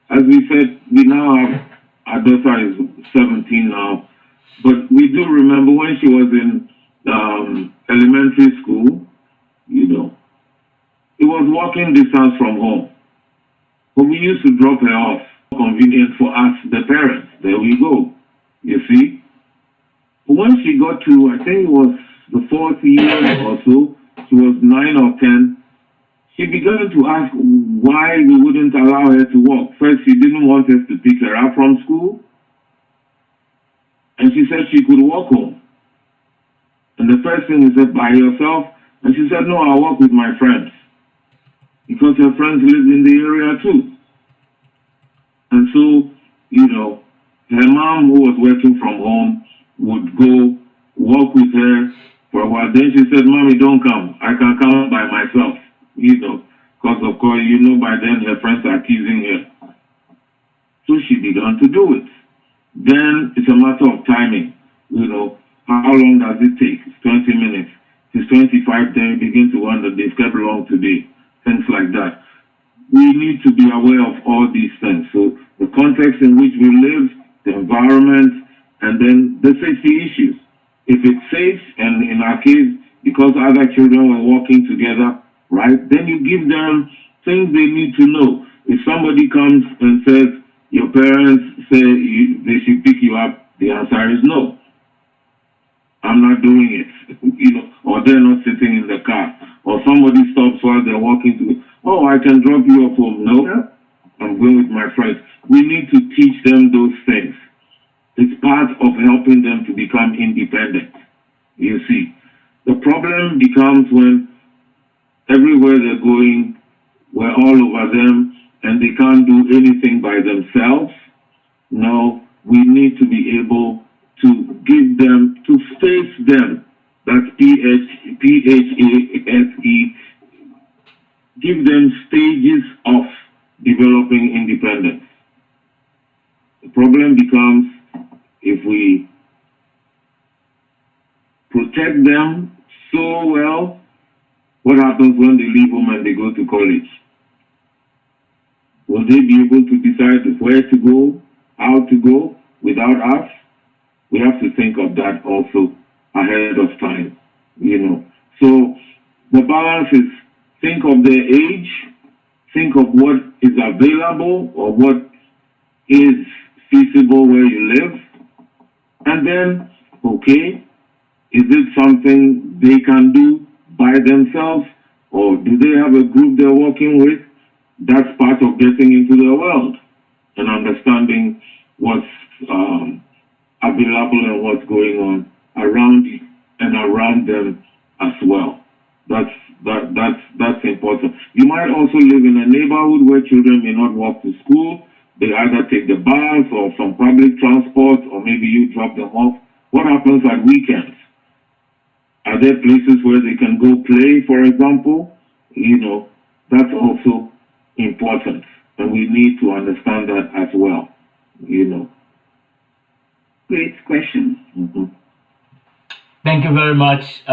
as we said, we now have, our daughter is 17 now, but we do remember when she was in elementary school, you know, it was walking distance from home. But we used to drop her off. Convenient for us, the parents. There we go. You see? But when she got to, I think it was the 4th year or so, she was 9 or 10, she began to ask why we wouldn't allow her to walk. First, she didn't want us to pick her up from school. And she said she could walk home. And the first thing we said, by yourself? And she said, no, I'll walk with my friends. Because her friends lived in the area too. And so, you know, her mom, who was working from home, would go walk with her for a while. Then she said, Mommy, don't come. I can come by myself, you know. Because, of course, you know, by then her friends are teasing her. So she began to do it. Then it's a matter of timing, you know. How long does it take? It's 20 minutes. It's 25, then you begin to wonder, they've kept long today. Things like that. We need to be aware of all these things. So the context in which we live, the environment, and then the safety issues. If it's safe, and in our case, because other children were walking together, right, then you give them things they need to know. If somebody comes and says, your parents say they should pick you up, the answer is no. I'm not doing it, you know, or they're not sitting in the car, or somebody stops while they're walking to, oh, I can drop you off home. No, I'm going with my friends. We need to teach them those things. It's part of helping them to become independent. You see, the problem becomes when everywhere they're going, we're all over them, and they can't do anything by themselves. No, we need to be able to give them, to space them. That's P-H-A-S-E. Give them stages of developing independence. The problem becomes if we protect them so well, what happens when they leave home and they go to college? Will they be able to decide where to go, how to go without us? We have to think of that also ahead of time, you know. So the balance is think of their age, think of what is available or what is feasible where you live, and then, okay, is it something they can do by themselves, or do they have a group they're working with? That's part of getting into the world and understanding what's available and what's going on around it and around them as well. That's That's important. You might also live in a neighborhood where children may not walk to school. They either take the bus or some public transport, or maybe you drop them off. What happens at weekends? Are there places where they can go play, for example? That's also important, and we need to understand that as well. Great question. Mm-hmm. Thank you very much,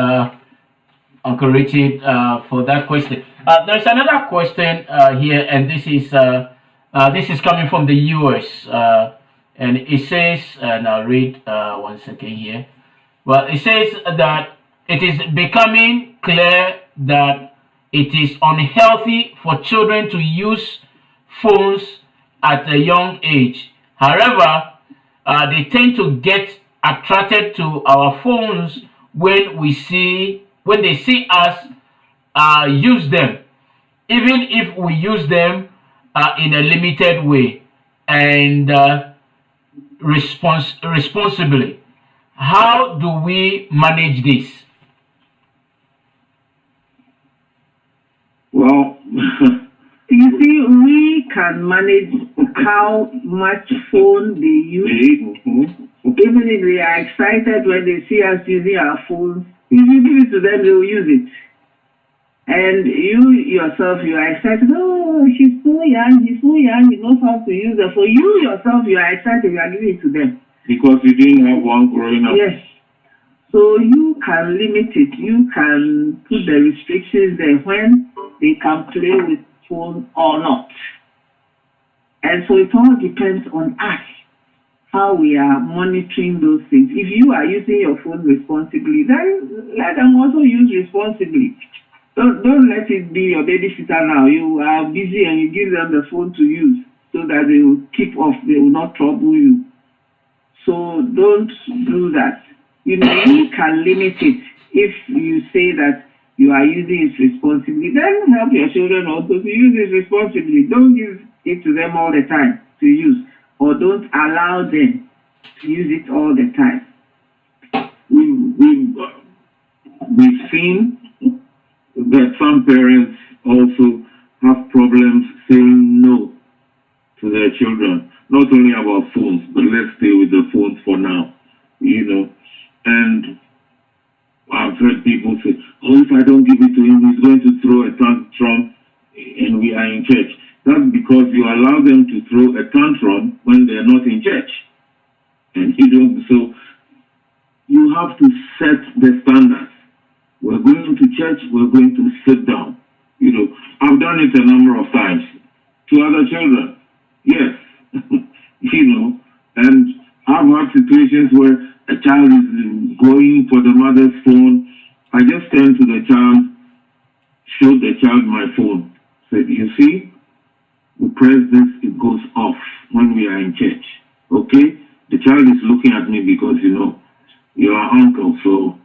Uncle Richard, for that question. There's another question here, and this is coming from the US, and it says, and I'll read 1 second here. Well, it says that it is becoming clear that it is unhealthy for children to use phones at a young age. However, they tend to get attracted to our phones when they see us use them, even if we use them in a limited way and responsibly. How do we manage this? Well, You see, we can manage how much phone they use. Even if they are excited when they see us using our phones, if you give it to them, they will use it. And you yourself, you are excited. Oh, she's so young, he knows how to use it. For you yourself, you are excited, you are giving it to them. Because you didn't have one growing up. Yes. So you can limit it. You can put the restrictions there when they can play with phone or not. And so it all depends on us, how we are monitoring those things. If you are using your phone responsibly, then let them also use responsibly. Don't let it be your babysitter now. You are busy and you give them the phone to use so that they will keep off, they will not trouble you. So don't do that. You can limit it. If you say that you are using it responsibly, then help your children also to use it responsibly. Don't give it to them all the time to use, or don't allow them to use it all the time. We've seen that some parents also have problems saying no to their children, not only about phones, but let's stay with the phones for now, and I've heard people say, oh, if I don't give it to him, he's going to throw a tantrum and we are in church. That's because you allow them to throw a tantrum when they're not in church. And so you have to set the standards. We're going to church, we're going to sit down. I've done it a number of times to other children. Yes. And I've had situations where a child is going for the mother's phone. I just turned to the child, showed the child my phone, said, you see, we press this, it goes off when we are in church. Okay? The child is looking at me because, you're our uncle, so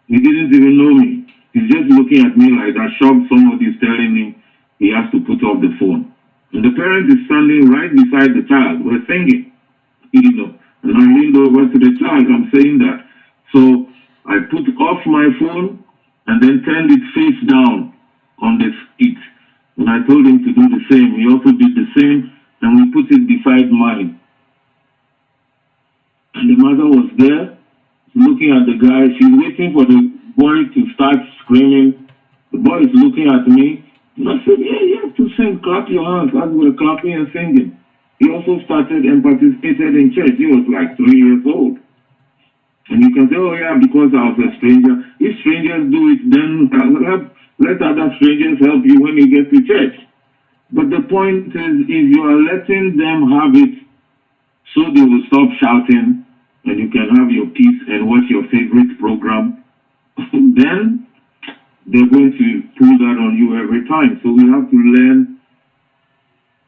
he didn't even know me. He's just looking at me like that, shocked somebody's telling him he has to put off the phone. And the parent is standing right beside the child. We're singing, and I leaned over to the child. I'm saying that. So I put off my phone and then turned it face down on the seat. And I told him to do the same. He also did the same, and we put it beside mine. And the mother was there, looking at the guy. She's waiting for the boy to start screaming. The boy is looking at me. And I said, yeah, you have to sing, clap your hands, as we're clapping and singing. He also started and participated in church. He was like 3 years old. And you can say, oh yeah, because I was a stranger. If strangers do it, then let other strangers help you when you get to church. But the point is, if you are letting them have it, so they will stop shouting, and you can have your peace and watch your favorite program, then they're going to pull that on you every time. So we have to learn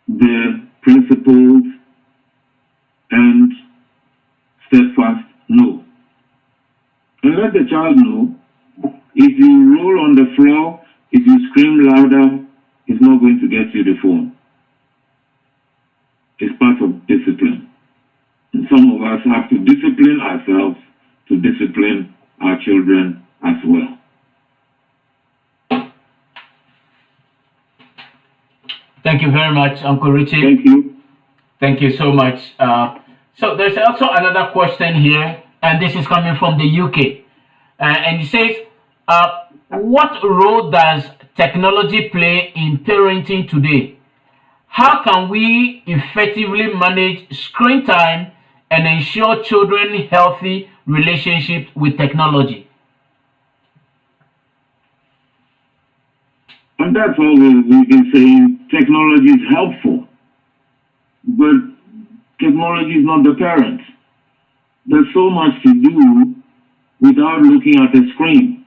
the principles and steadfast no. And let the child know, if you roll on the floor, if you scream louder, it's not going to get you the phone. It's part of discipline. And some of us have to discipline ourselves to discipline our children as well. Thank you very much, Uncle Richie. Thank you. Thank you so much. So there's also another question here, and this is coming from the UK. And it says, what role does technology play in parenting today? How can we effectively manage screen time and ensure children healthy relationship with technology? And that's all we've been saying. Technology is helpful, but technology is not the parent. There's so much to do without looking at a screen.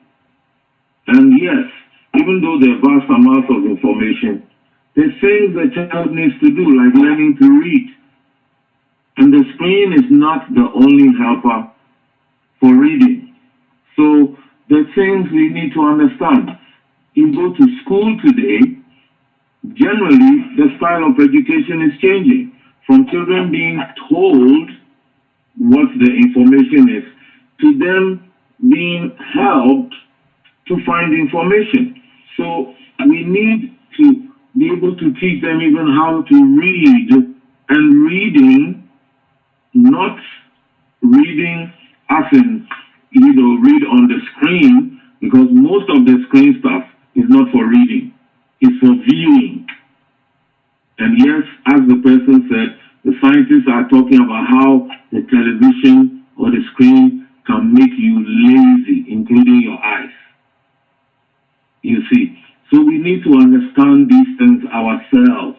And yes, even though there are vast amounts of information, there's things the child needs to do, like learning to read. And the screen is not the only helper for reading. So there are things we need to understand. You go to school today, generally the style of education is changing from children being told what the information is to them being helped to find information. So we need to be able to teach them even how to read, and reading, not reading as in, read on the screen, because most of the screen stuff is not for reading, it's for viewing. And yes, as the person said, the scientists are talking about how the television or the screen can make you lazy, including your eyes. You see, so we need to understand these things ourselves.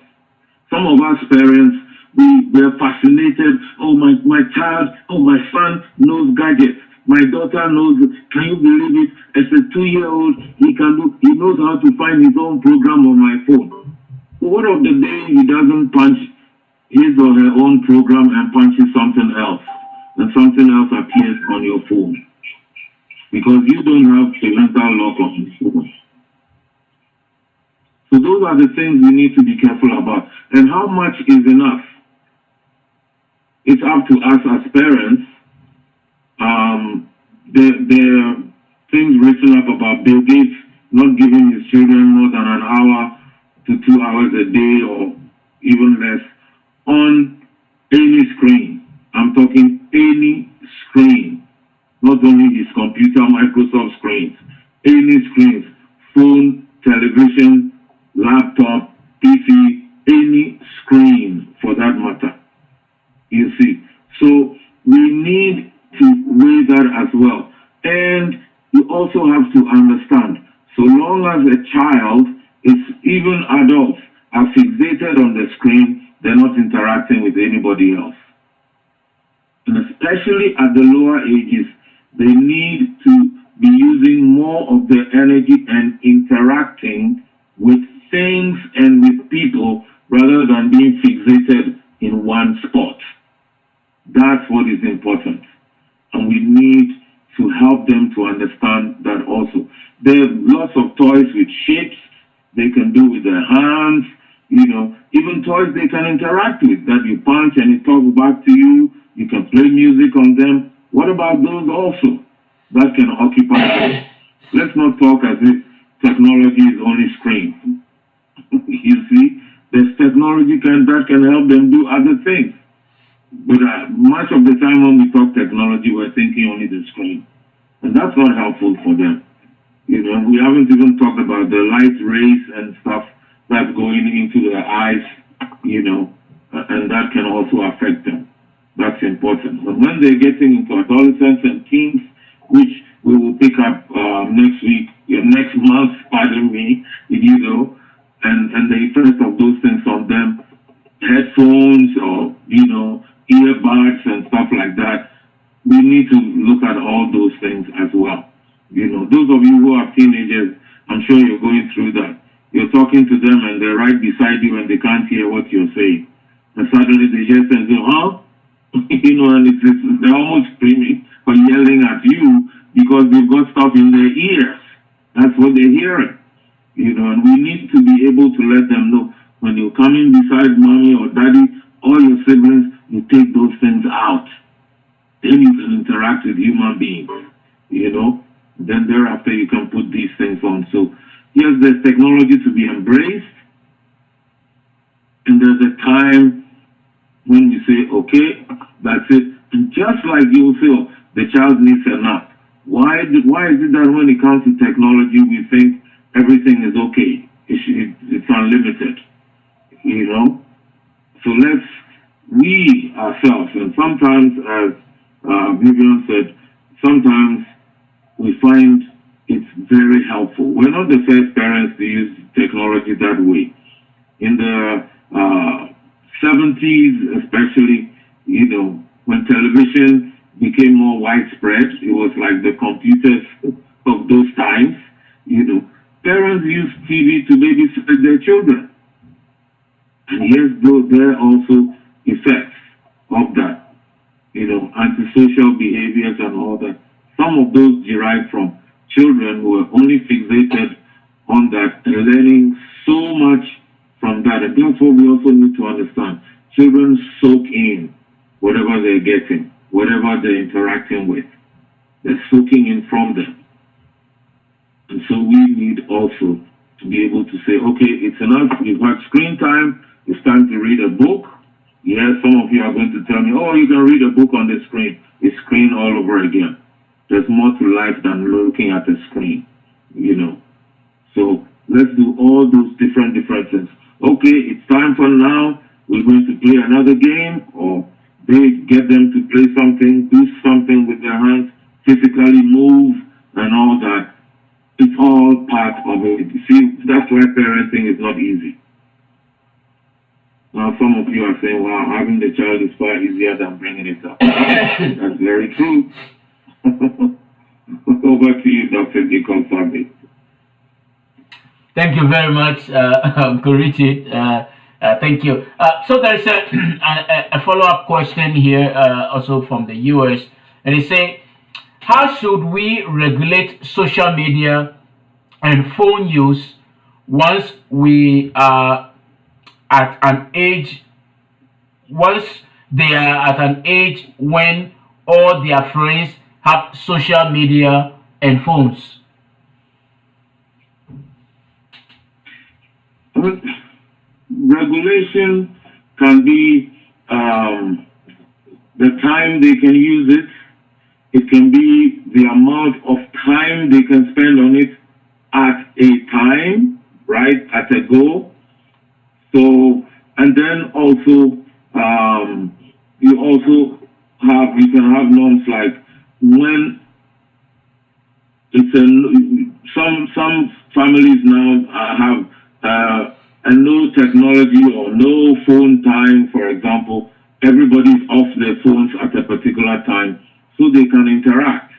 Some of us parents, we're fascinated. Oh, my child, oh, my son knows gadgets. My daughter knows, can you believe it? As a 2-year-old, he knows how to find his own program on my phone. But what of the day he doesn't punch his or her own program and punches something else, and something else appears on your phone? Because you don't have a mental lock on your phone. So those are the things we need to be careful about. And how much is enough? It's up to us as parents. There are things written up about Bill Gates not giving his children more than an hour to 2 hours a day, or even less, on any screen. I'm talking any screen, not only his computer, Microsoft screens, any screens, phone, television, laptop, PC, any screen for that matter. You see, so we need to weigh that as well. And you also have to understand, so long as a child is, even adults, are fixated on the screen, they're not interacting with anybody else. And especially at the lower ages, they need to be using more of their energy and interacting with things and with people rather than being fixated in one spot. That's what is important. And we need to help them to understand that also. There are lots of toys with shapes they can do with their hands, even toys they can interact with, that you punch and it talks back to you. You can play music on them. What about those also? That can occupy them. Let's not talk as if technology is only screen. You see, there's technology that can help them do other things. But much of the time when we talk technology, we're thinking only the screen. And that's not helpful for them. We haven't even talked about the light rays and stuff that's going into their eyes, and that can also affect them. That's important. But when they're getting into adolescence and teens, which we will pick up next month, pardon me, and the effect of those things on them, headphones or, earbuds and stuff like that, we need to look at all those things as well. Those of you who are teenagers, I'm sure you're going through that. You're talking to them and they're right beside you and they can't hear what you're saying. And suddenly they just say, huh? And they're almost screaming or yelling at you because they've got stuff in their ears. That's what they're hearing. And we need to be able to let them know when you're coming beside mommy or daddy or your siblings, you take those things out. Then you can interact with human beings, Then thereafter you can put these things on. So yes, there's technology to be embraced, and there's a time when you say, okay, that's it. And just like you say, oh, the child needs a nap. Why is it that when it comes to technology, we think everything is okay? It's unlimited, you know? So we ourselves, and sometimes, as Vivian said, sometimes we find it's very helpful. We're not the first parents to use technology that way. In the 70s, especially, you know, when television became more widespread, it was like the computers of those times, you know, parents used TV to babysit their children. And yes, there are also effects of that, you know, antisocial behaviors and all that. Some of those derive from children who are only fixated on that and learning so much from that. And that's what we also need to understand. Children soak in whatever they're getting, whatever they're interacting with. They're soaking in from them. And so we need also to be able to say, okay, it's enough. You've had screen time. It's time to read a book. Yes, some of you are going to tell me, oh, you can read a book on the screen. It's screen all over again. There's more to life than looking at a screen, you know. So let's do all those different things. Okay, it's time for now. We're going to play another game, or they get them to play something, do something with their hands, physically move and all that. It's all part of it. You see, that's why parenting is not easy. Now, some of you are saying, wow, having the child is far easier than bringing it up. That's very true. Over to you, Dr. Jacob Sabi. Thank you very much, Kurichi. Thank you. So there's a follow-up question here, also from the US, and they say, how should we regulate social media and phone use once we are at an age, once they are at an age when all their friends have social media and phones? Regulation can be the time they can use it. It can be the amount of time they can spend on it at a time, right, at a go. So, and then also, you can have norms like when some families now have a no technology or no phone time, for example. Everybody's off their phones at a particular time so they can interact.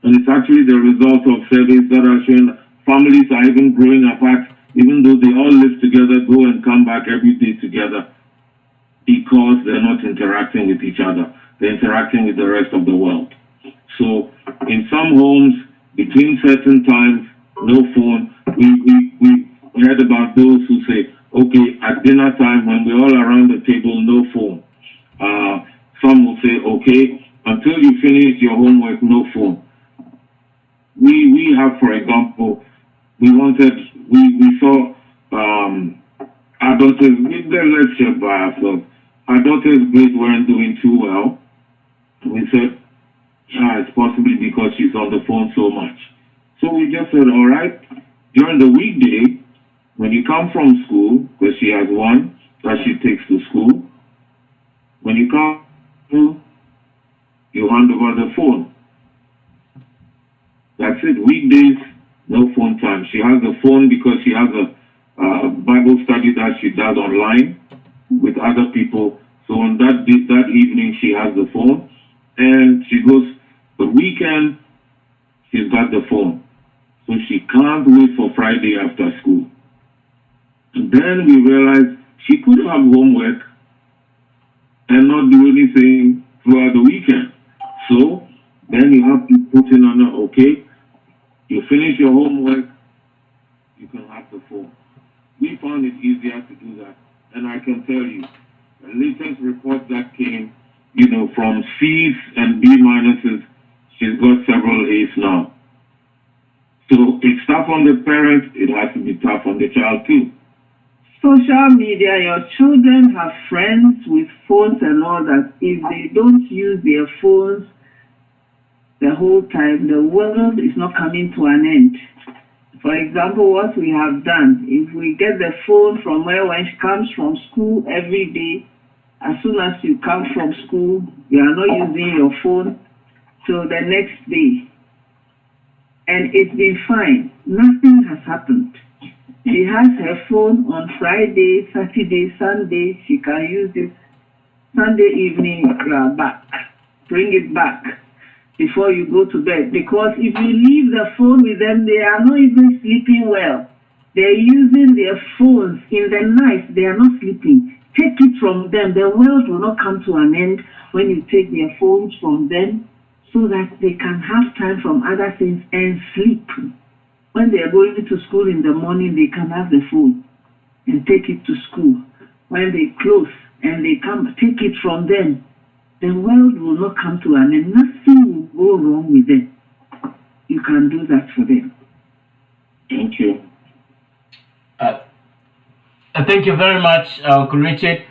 And it's actually the result of surveys that are showing families are even growing apart, even though they all live together, go and come back every day together, because they're not interacting with each other. They're interacting with the rest of the world. So in some homes, between certain times, no phone. We heard about those who say, okay, at dinner time, when we're all around the table, no phone. Some will say, okay, until you finish your homework, no phone. We have, for example, we saw our daughters, let's share by ourselves. Our daughter's grades weren't doing too well. We said, it's possibly because she's on the phone so much. So we just said, all right, during the weekday, when you come from school, because she has one that she takes to school, when you come to, you hand over the phone. That's it. Weekdays, no phone time. She has the phone because she has a Bible study that she does online with other people. So on that evening, she has the phone, and she goes, the weekend, she's got the phone. So she can't wait for Friday after school. And then we realized she could have homework and not do anything throughout the weekend. So then you have to put in on her, okay, you finish your homework, you can have the phone. We found it easier to do that. And I can tell you, the latest report that came, from C's and B minuses, she's got several A's now. So it's tough on the parent, it has to be tough on the child too. social media, your children have friends with phones and all that. If they don't use their phones the whole time, the world is not coming to an end. For example, what we have done, if we get the phone from when she comes from school every day, as soon as you come from school, you are not using your phone till the next day. And it's been fine. Nothing has happened. She has her phone on Friday, Saturday, Sunday. She can use it. Sunday evening, you are back. Bring it back before you go to bed. Because if you leave the phone with them, they are not even sleeping well. They're using their phones in the night. They are not sleeping. Take it from them. The world will not come to an end when you take their phones from them, so that they can have time from other things and sleep. When they are going to school in the morning, they can have the phone and take it to school. When they close and they come, take it from them. The world will not come to an end. Nothing will go wrong with them. You can do that for them. Thank you. Thank you very much, Uncle Richard.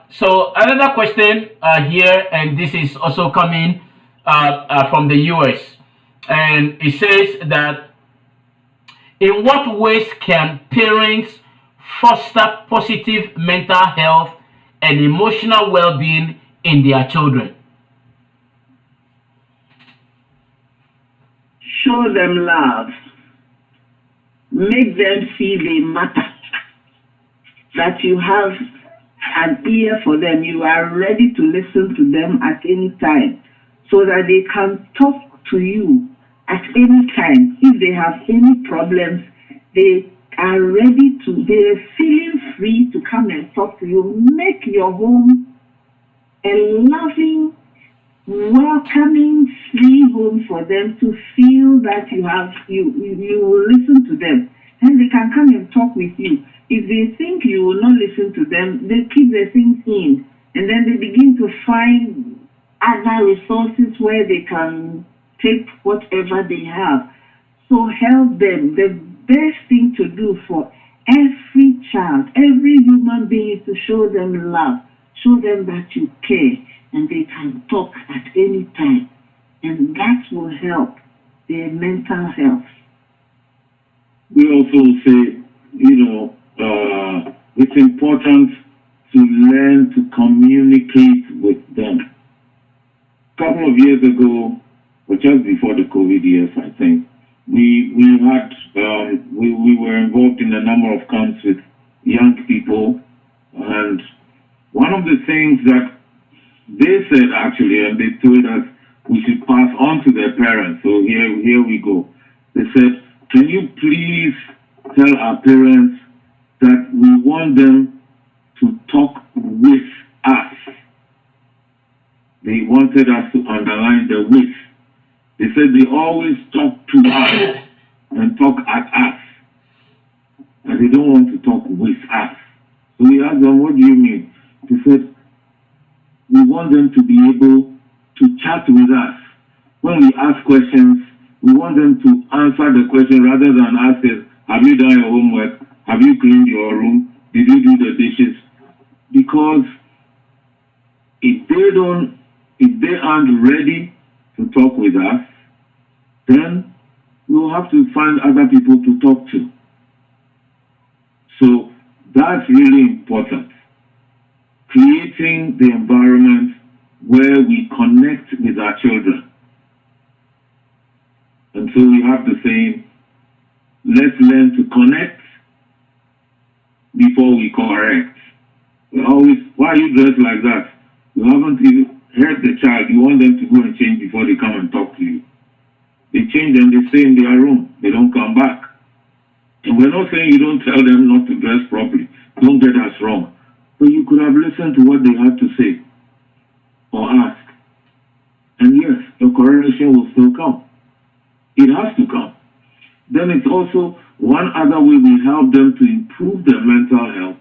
So another question here, and this is also coming from the US, and it says that in what ways can parents foster positive mental health and emotional well-being in their children? Show them love. Make them feel they matter. That you have an ear for them. You are ready to listen to them at any time, so that they can talk to you at any time. If they have any problems, they are ready to, they're feeling free to come and talk to you. Make your home a loving, welcoming, free home for them to feel that you will listen to them. And they can come and talk with you. If they think you will not listen to them, they keep their things in. And then they begin to find other resources where they can take whatever they have. So help them. The best thing to do for every child, every human being, is to show them love. Show them that you care, and they can talk at any time. And that will help their mental health. We also say, it's important to learn to communicate with them. A couple of years ago, or just before the COVID years, I think, we were involved in a number of camps with young people, and one of the things that they said actually, and they told us we should pass on to their parents. So here we go. They said, can you please tell our parents that we want them to talk with us? They wanted us to underline the with. They said they always talk to us and talk at us, and they don't want to talk with us. So we asked them, what do you mean? They said, we want them to be able to chat with us. When we ask questions, we want them to answer the question rather than ask us, have you done your homework? Have you cleaned your room? Did you do the dishes? Because if they aren't ready to talk with us, then we'll have to find other people to talk to. So that's really important. Creating the environment where we connect with our children. And so we have the saying, let's learn to connect before we correct. We always, why are you dressed like that? You haven't even heard the child. You want them to go and change before they come and talk to you. They change and they stay in their room. They don't come back. And we're not saying you don't tell them not to dress properly. Don't get us wrong. But you could have listened to what they had to say or ask. And yes, the correlation will still come. It has to come. Then it's also one other way we help them to improve their mental health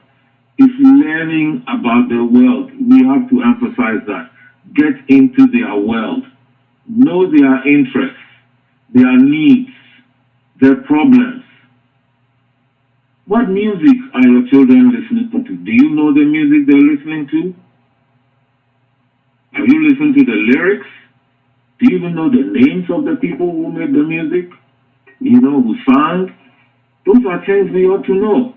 is learning about the world. We have to emphasize that. Get into their world. Know their interests, their needs, their problems. What music are your children listening to? Do you know the music they're listening to? Have you listened to the lyrics? Do you even know the names of the people who made the music? You know, who sang? Those are things we ought to know.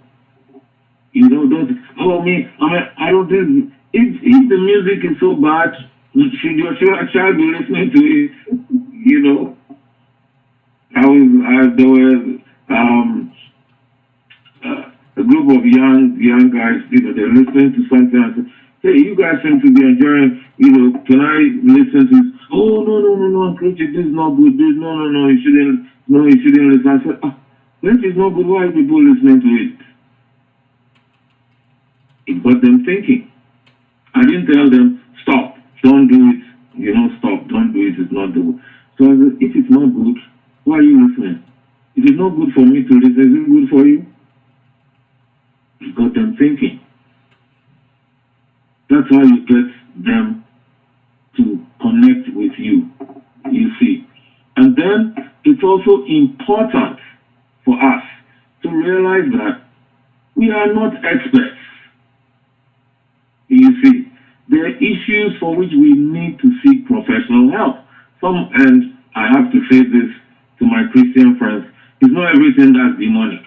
You know, those, I don't think, if the music is so bad, should your child be listening to it? You know? There was a group of young guys, you know, they're listening to something and say, hey, you guys seem to be enjoying, you know, can I listen to this? Oh, no, Uncle Richard, this is not good. No, you shouldn't listen. I said, this is not good. Why are people listening to it? It got them thinking. I didn't tell them, stop, don't do it. You know, stop, don't do it, it's not good. So I said, if it's not good, why are you listening? If it's not good for me to listen, is it good for you? It got them thinking. That's how you get them to connect with you, you see. And then it's also important for us to realize that we are not experts. You see, there are issues for which we need to seek professional help. And I have to say this to my Christian friends, it's not everything that's demonic.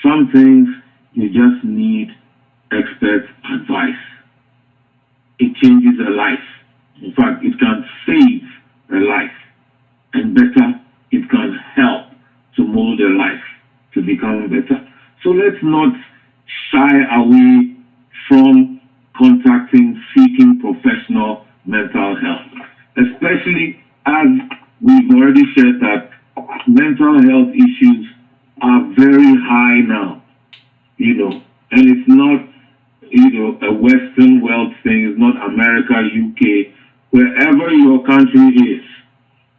Some things you just need expert advice. It changes a life. In fact, it can save a life. And better, it can help to mold a life to become better. So let's not shy away from seeking professional mental health. Especially as we've already shared that mental health issues are very high now, you know, and it's not, you know, a Western world thing, it's not America, UK, wherever your country is,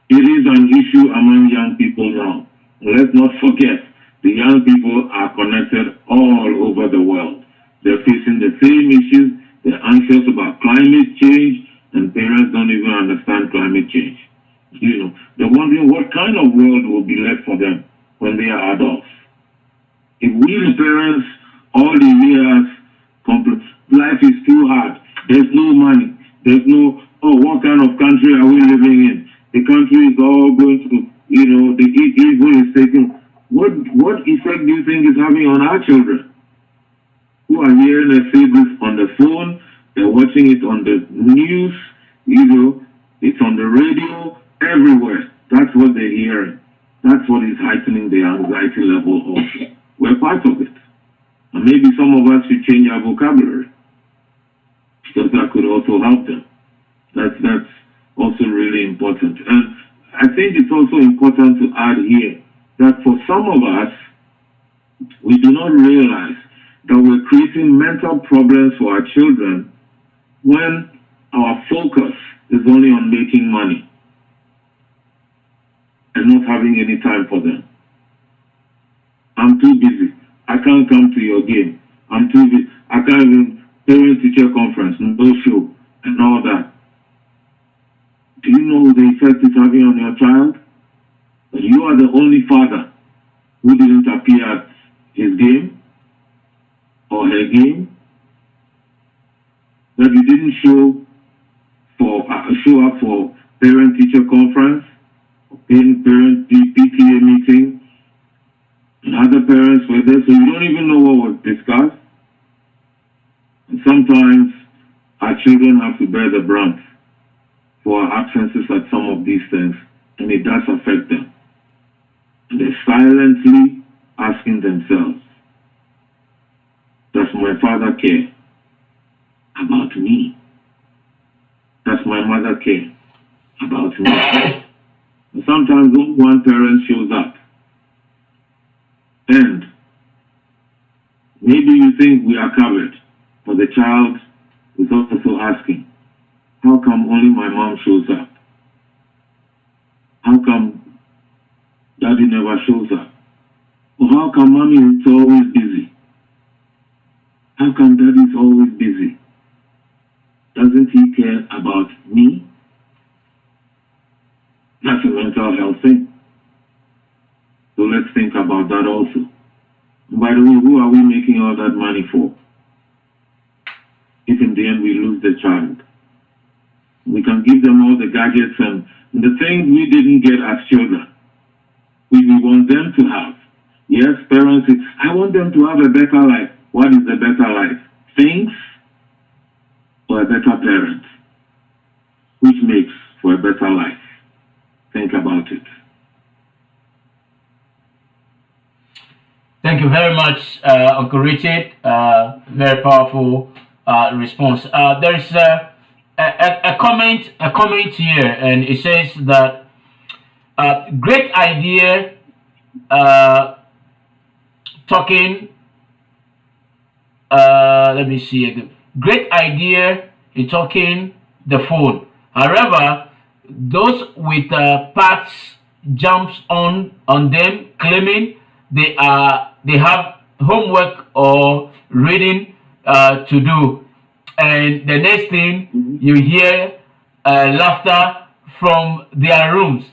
it is an issue among young people now. Let's not forget, the young people are connected all over the world. They're facing the same issues, they're anxious about climate change, and parents don't even understand climate change. You know, they're wondering what kind of world will be left for them when they are adults. If we the parents all the years complain, life is too hard, there's no money, there's no, what kind of country are we living in? The country is all going to, you know, the evil is taking. What effect do you think is having on our children? Who are hearing us say this on the phone, they're watching it on the news, you know, it's on the radio, everywhere. That's what they're hearing. That's what is heightening the anxiety level also. We're part of it. And maybe some of us should change our vocabulary, because that could also help them. That's also really important. And I think it's also important to add here that for some of us, we do not realize that we're creating mental problems for our children when our focus is only on making money and not having any time for them. I'm too busy. I can't come to your game. I'm too busy. I can't even parent-teacher conference, no show, and all that. Do you know the effect it's having on your child? That you are the only father who didn't appear at his game or her game, that you didn't show up for parent-teacher conference, parent PTA meeting, and other parents were there, so you don't even know what was discussed. And sometimes our children have to bear the brunt for our absences at some of these things, and it does affect them. And they're silently asking themselves, does my father care about me? Does my mother care about me? And sometimes one parent shows up, and maybe you think we are covered, but the child is also asking, how come only my mom shows up? How come daddy never shows up? Or how come mommy is always busy? How come daddy is always busy? Doesn't he care about me? That's a mental health thing. So let's think about By the way, who are we making all that money for? If in the end we lose the child. We can give them all the gadgets and the things we didn't get as children. We want them to have. Yes, parents, I want them to have a better life. What is a better life? Things or a better parent? Which makes for a better life? Think about it. Thank you very much, Uncle Richard. Very powerful response. There's a comment here, and it says that great idea talking. Let me see again. Great idea in talking the phone. However, those with parts jumps on them, claiming they have homework or reading to do, and the next thing you hear laughter from their rooms.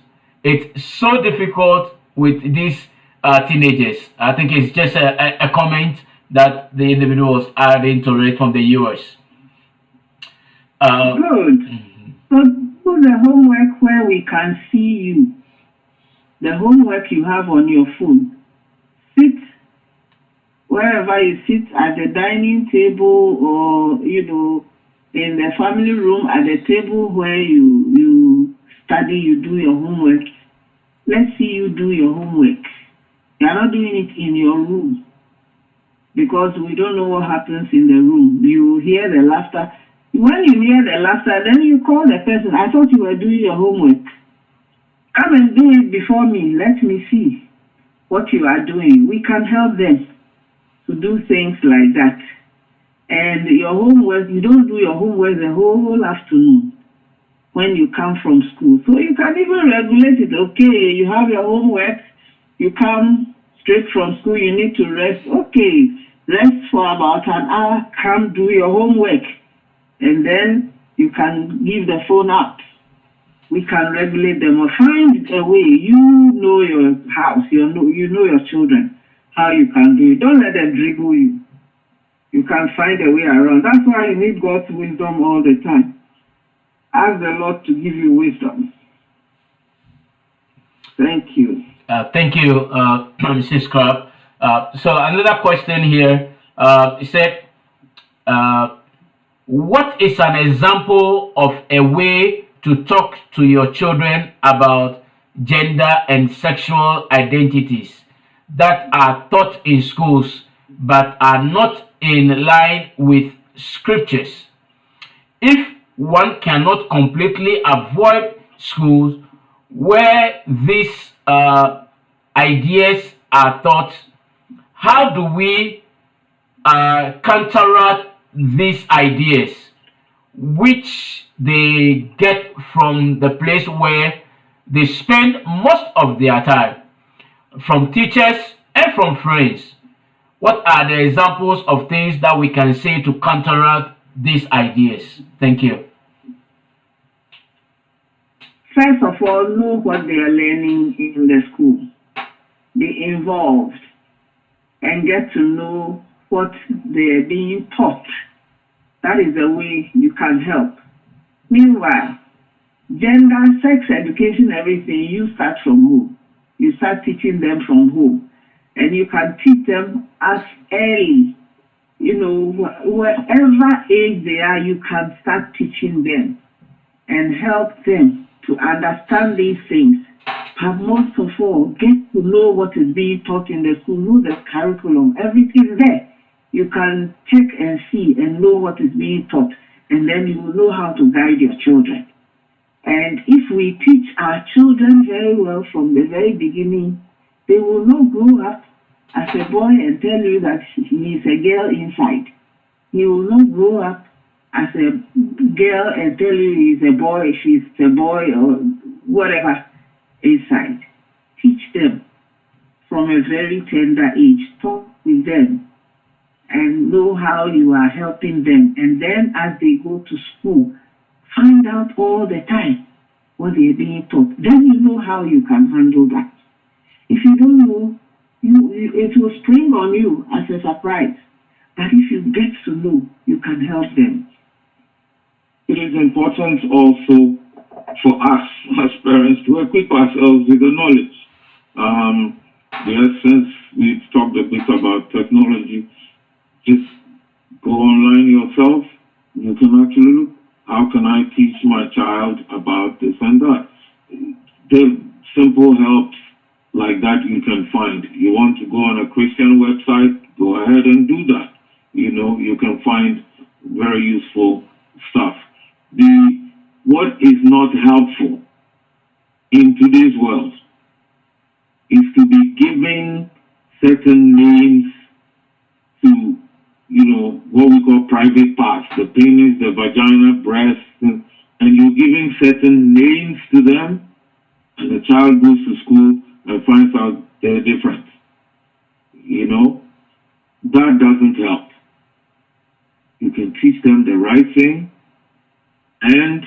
It's so difficult with these teenagers. I think it's just a comment that the individual was adding to it from the US. Good. So do the homework where we can see you. The homework you have on your phone. Sit wherever you sit, at the dining table or, in the family room, at the table where you study, you do your homework. Let's see you do your homework. You are not doing it in your room because we don't know what happens in the room. You hear the laughter. When you hear the laughter, then you call the person. I thought you were doing your homework. Come and do it before me. Let me see what you are doing. We can help them to do things like that. And your homework, you don't do your homework the whole afternoon when you come from school. So you can even regulate it. Okay, you have your homework, you come straight from school, you need to rest. Okay, rest for about an hour, come do your homework. And then you can give the phone up. We can regulate them or find a way. You know your house, you know your children, how you can do it. Don't let them dribble you. You can find a way around. That's why you need God's wisdom all the time. Ask the Lord to give you wisdom. Thank you. Thank you, Mrs. Crab. So another question here. It said, what is an example of a way to talk to your children about gender and sexual identities that are taught in schools but are not in line with scriptures? If one cannot completely avoid schools where these ideas are taught, how do we counteract these ideas, which they get from the place where they spend most of their time, from teachers and from friends? What are the examples of things that we can say to counteract these ideas? Thank you. First of all, know what they are learning in the school. Be involved and get to know what they are being taught. That is the way you can help. Meanwhile, gender, sex education, everything, you start from home. You start teaching them from home. And you can teach them as early. Whatever age they are, you can start teaching them and help them to understand these things. But most of all, get to know what is being taught in the school, know the curriculum, everything there. You can check and see and know what is being taught, and then you will know how to guide your children. And if we teach our children very well from the very beginning, they will not grow up as a boy and tell you that he is a girl inside. He will not grow up as a girl and tell you he is a boy, she's a boy, or whatever inside. Teach them from a very tender age. Talk with them and know how you are helping them. And then as they go to school, find out all the time what they are being taught. Then you know how you can handle that. If you don't know, it will spring on you as a surprise. But if you get to know, you can help them. It is important also for us as parents to equip ourselves with the knowledge. Yes, since we've talked a bit about technology, just go online yourself. You can actually look, how can I teach my child about this and that? The simple helps like that you can find. You want to go on a Christian website, go ahead and do that. You can find very useful stuff. What is not helpful in today's world is to be giving certain names to, what we call private parts, the penis, the vagina, breast, and you're giving certain names to them, and the child goes to school and finds out they're different. That doesn't help. You can teach them the right thing, and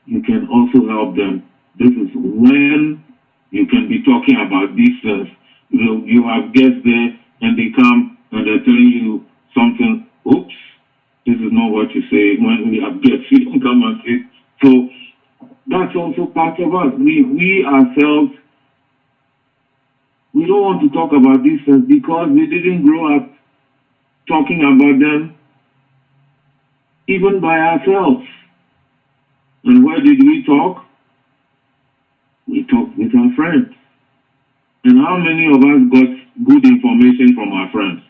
you can also help them. This is when you can be talking about these things. You have guests there, and they come and they're telling you something. Oops, this is not what you say. When we have guests, you don't come and say. So that's also part of us. We ourselves, we don't want to talk about these things because we didn't grow up talking about them even by ourselves. And where did we talk? We talked with our friends. And how many of us got good information from our friends?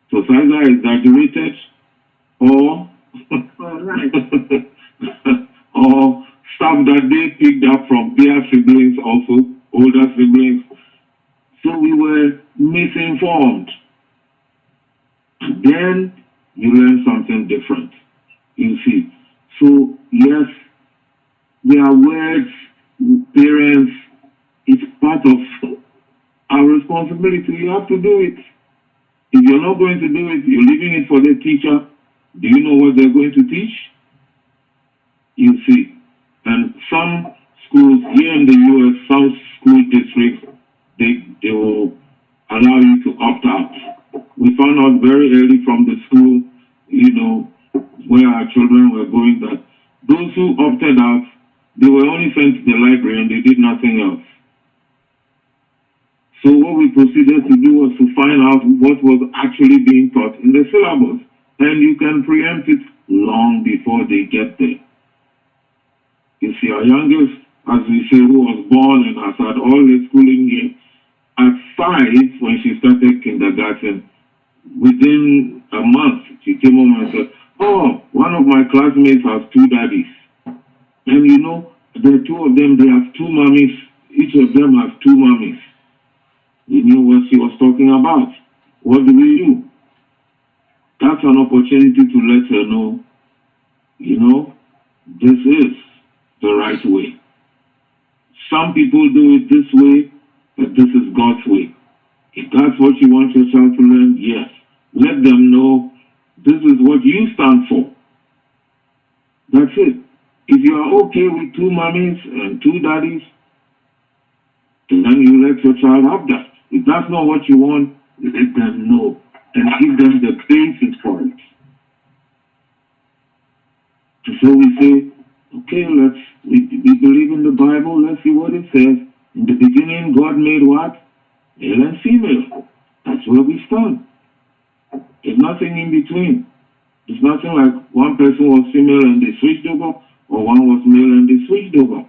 So it's either exaggerated or or stuff that they picked up from their siblings also, older siblings. So we were misinformed. And then you learn something different. You see. So yes, there are words, parents, it's part of our responsibility. You have to do it. If you're not going to do it, you're leaving it for the teacher. Do you know what they're going to teach? You see. And some schools here in the U.S., some school districts, they will allow you to opt out. We found out very early from the school, where our children were going, that those who opted out, they were only sent to the library and they did nothing else. So what we proceeded to do was to find out what was actually being taught in the syllabus. And you can preempt it long before they get there. You see, our youngest, as we say, who was born and has had all the schooling here, at 5, when she started kindergarten, within a month, she came home and said, "Oh, one of my classmates has 2 daddies. And the 2 of them, they have 2 mummies. Each of them has 2 mummies." We knew what she was talking about. What do we do? That's an opportunity to let her know, this is the right way. Some people do it this way, but this is God's way. If that's what you want your child to learn, yes. Let them know this is what you stand for. That's it. If you are okay with 2 mummies and 2 daddies, then you let your child have that. If that's not what you want, let them know and give them the basis for it. And so we say, okay, we believe in the Bible, let's see what it says. In the beginning, God made what? Male and female. That's where we stand. There's nothing in between. It's nothing like one person was female and they switched over, or one was male and they switched over.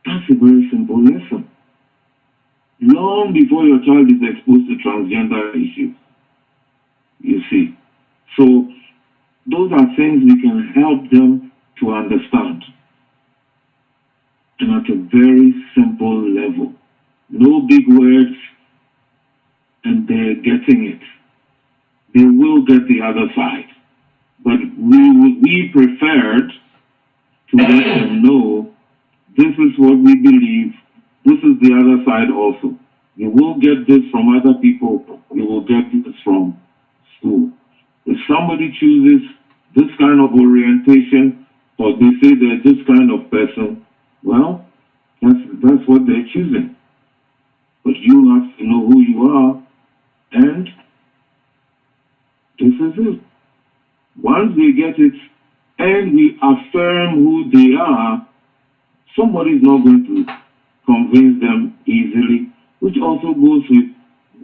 That's a very simple lesson. Long before your child is exposed to transgender issues. You see. So, those are things we can help them to understand. And at a very simple level. No big words, and they're getting it. They will get the other side. But we preferred to let them know this is what we believe, this is the other side also. You will get this from other people, you will get this from school. If somebody chooses this kind of orientation, or they say they're this kind of person, well, that's what they're choosing. But you have to know who you are, and this is it. Once they get it, and we affirm who they are, somebody's not going to convince them easily, which also goes with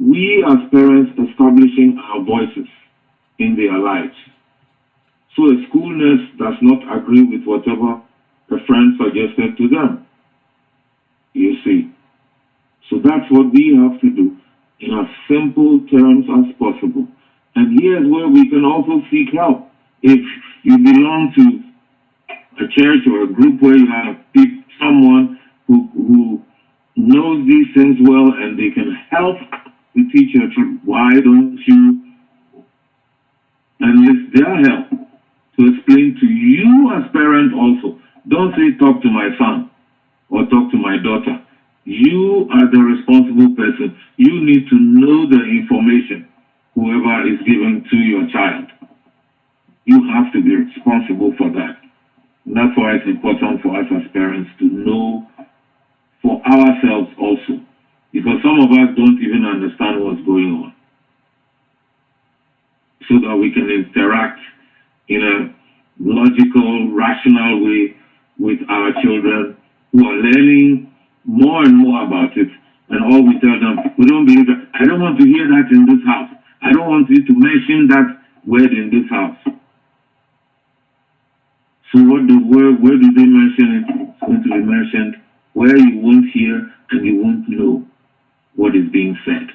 we as parents establishing our voices in their lives. So a school nurse does not agree with whatever a friend suggested to them. You see. So that's what we have to do in as simple terms as possible. And here's where we can also seek help. If you belong to a church or a group where you have someone who knows these things well and they can help to teach your children, why don't you enlist their help to explain to you as parent also? Don't say, talk to my son or talk to my daughter. You are the responsible person. You need to know the information whoever is giving to your child. You have to be responsible for that. And that's why it's important for us as parents to know for ourselves also. Because some of us don't even understand what's going on. So that we can interact in a logical, rational way with our children who are learning more and more about it. And all we tell them, we don't believe that. I don't want to hear that in this house. I don't want you to mention that word in this house. So where do they mention it? It's going to be mentioned where you won't hear and you won't know what is being said.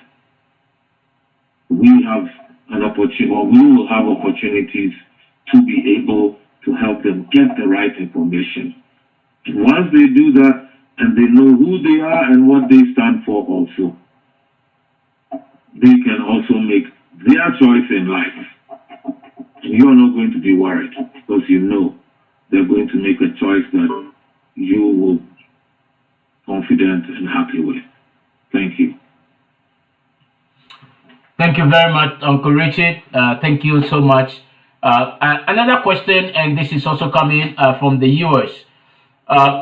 We have an opportunity, or we will have opportunities to be able to help them get the right information. And once they do that, and they know who they are and what they stand for also, they can also make their choice in life. And you are not going to be worried because you know they're going to make a choice that you will be confident and happy with. Thank you. Thank you very much, Uncle Richard. Thank you so much. Another question, and this is also coming from the US.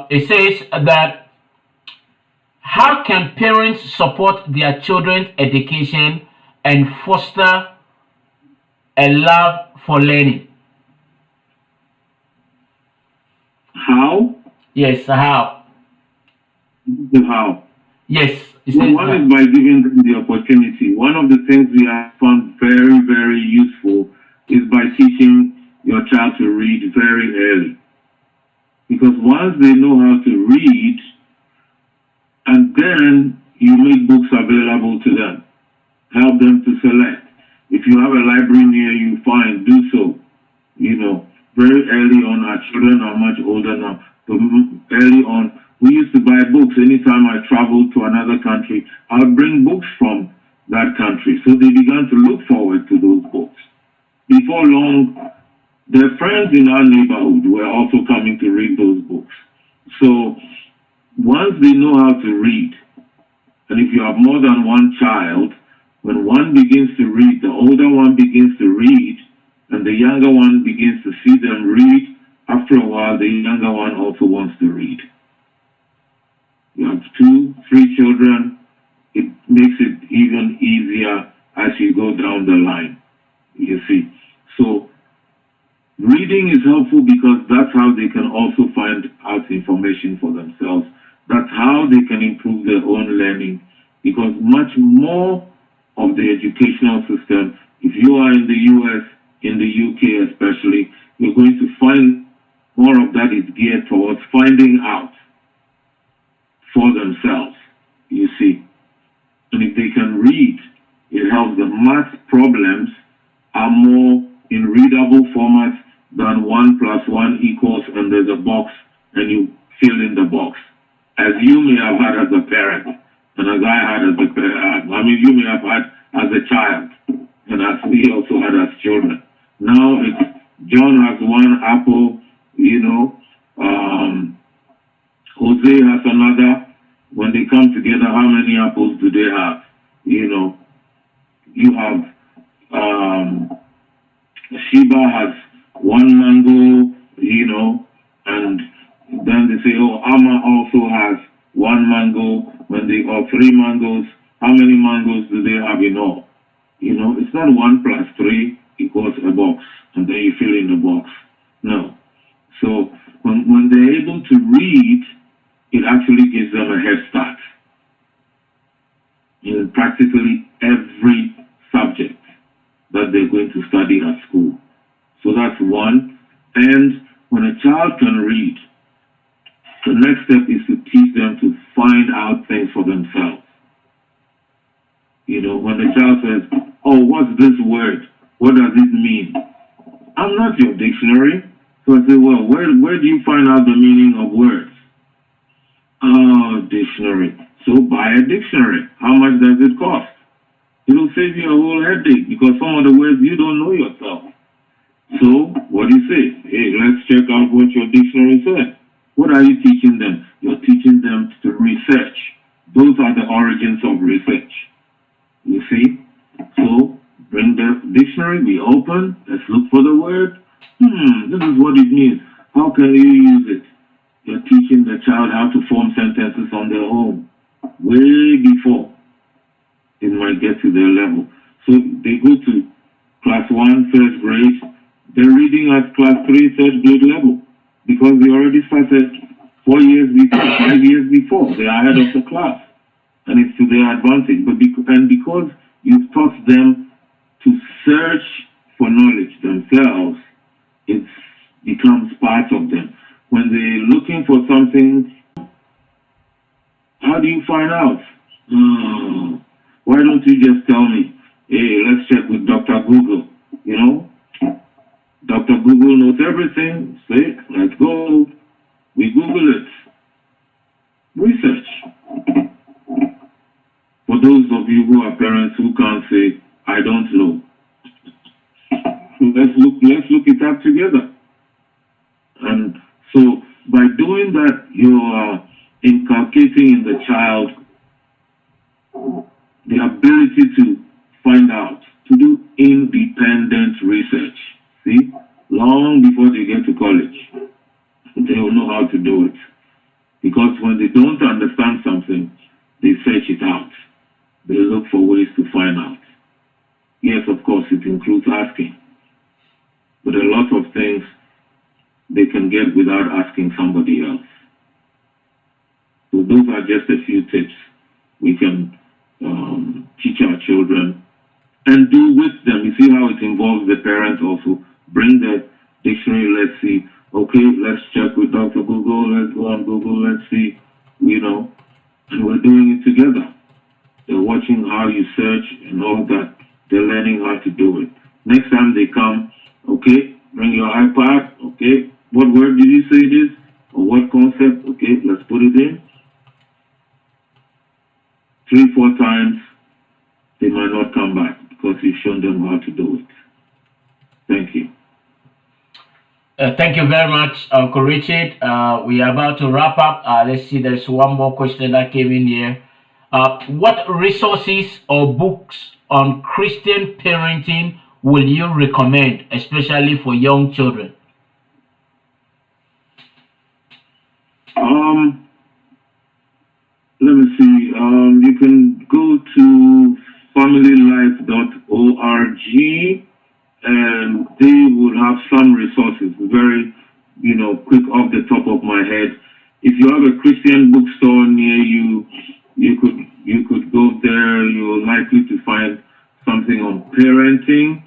It says that how can parents support their children's education and foster a love for learning? How? Yes, how? How? Yes. It Well, says one that. is by giving them the opportunity. One of the things we have found very, very useful is by teaching your child to read very early. Because once they know how to read, and then you make books available to them, help them to select. If you have a library near you, fine, do so. You know, very early on, our children are much older now, but early on, we used to buy books. Anytime I traveled to another country, I would bring books from that country. So they began to look forward to those books. Before long, their friends in our neighborhood were also coming to read those books. So once they know how to read, and if you have more than one child, when one begins to read, the older one begins to read, and the younger one begins to see them read, after a while, the younger one also wants to read. You have 2, 3 children, it makes it even easier as you go down the line, you see. So reading is helpful because that's how they can also find out information for themselves. That's how they can improve their own learning, because much more of the educational system, if you are in the US, in the UK especially, you're going to find more of that is geared towards finding out for themselves, you see. And if they can read, it helps them. Math problems are more in readable formats than 1 + 1 = and there's a box and you fill in the box. As you may have had as a parent, and as I had as a parent, you may have had as a child, and as we also had as children. Now it's John has 1 apple, Jose has another. When they come together, how many apples do they have? You have Sheba has 1 mango, and then they say, oh, Amma also has 1 mango. when they or 3 mangoes, how many mangoes do they have in all? You know, it's not 1 plus 3 equals a box, and then you fill in the box. No. So when they're able to read, it actually gives them a head start in practically every subject that they're going to study at school. So that's one. And when a child can read, the next step is to teach them to find out things for themselves. You know, when the child says, oh, what's this word? What does it mean? I'm not your dictionary. So I say, well, where do you find out the meaning of words? Oh, dictionary. So buy a dictionary. How much does it cost? It'll save you a whole headache because some of the words you don't know yourself. So what do you say? Hey, let's check out what your dictionary says. What are you teaching them? You're teaching them to research. Those are the origins of research. You see? So bring the dictionary, we open, let's look for the word. This is what it means. How can you use it? You're teaching the child how to form sentences on their own, way before it might get to their level. So they go to class 1, first grade, they're reading at class 3, third grade level because they already started 4 years before, 5 years before. They're ahead of the class, and it's to their advantage. But because you've taught them to search for knowledge themselves, it becomes part of them. When they're looking for something, how do you find out? Why don't you just tell me, hey, let's check with Dr. Google, you know? Dr. Google knows everything. Say, let's go. We Google it. Research. For those of you who are parents who can't say, I don't know, let's look it up together. And so by doing that, you are inculcating in the child the ability to find out, to do independent research. See, long before they get to college, they will know how to do it. Because when they don't understand something, they search it out. They look for ways to find out. Yes, of course, it includes asking. But a lot of things they can get without asking somebody else. So those are just a few tips we can teach our children and do with them. You see how it involves the parents also. Bring the dictionary, let's see. Okay, let's check with Dr. Google. Let's go on Google, let's see, you know. And we're doing it together. They're watching how you search and all that. They're learning how to do it. Next time they come, okay, bring your iPad, okay, what word did you say it is? Or what concept? Okay, let's put it in. 3-4 times, they might not come back because you've shown them how to do it. Thank you. Thank you very much, Uncle Richard. We are about to wrap up. Let's see, there's one more question that came in here. What resources or books on Christian parenting will you recommend, especially for young children? Let me see. You can go to familylife.org and they will have some resources, very, quick off the top of my head. If you have a Christian bookstore near you, you could go there. You're likely to find something on parenting.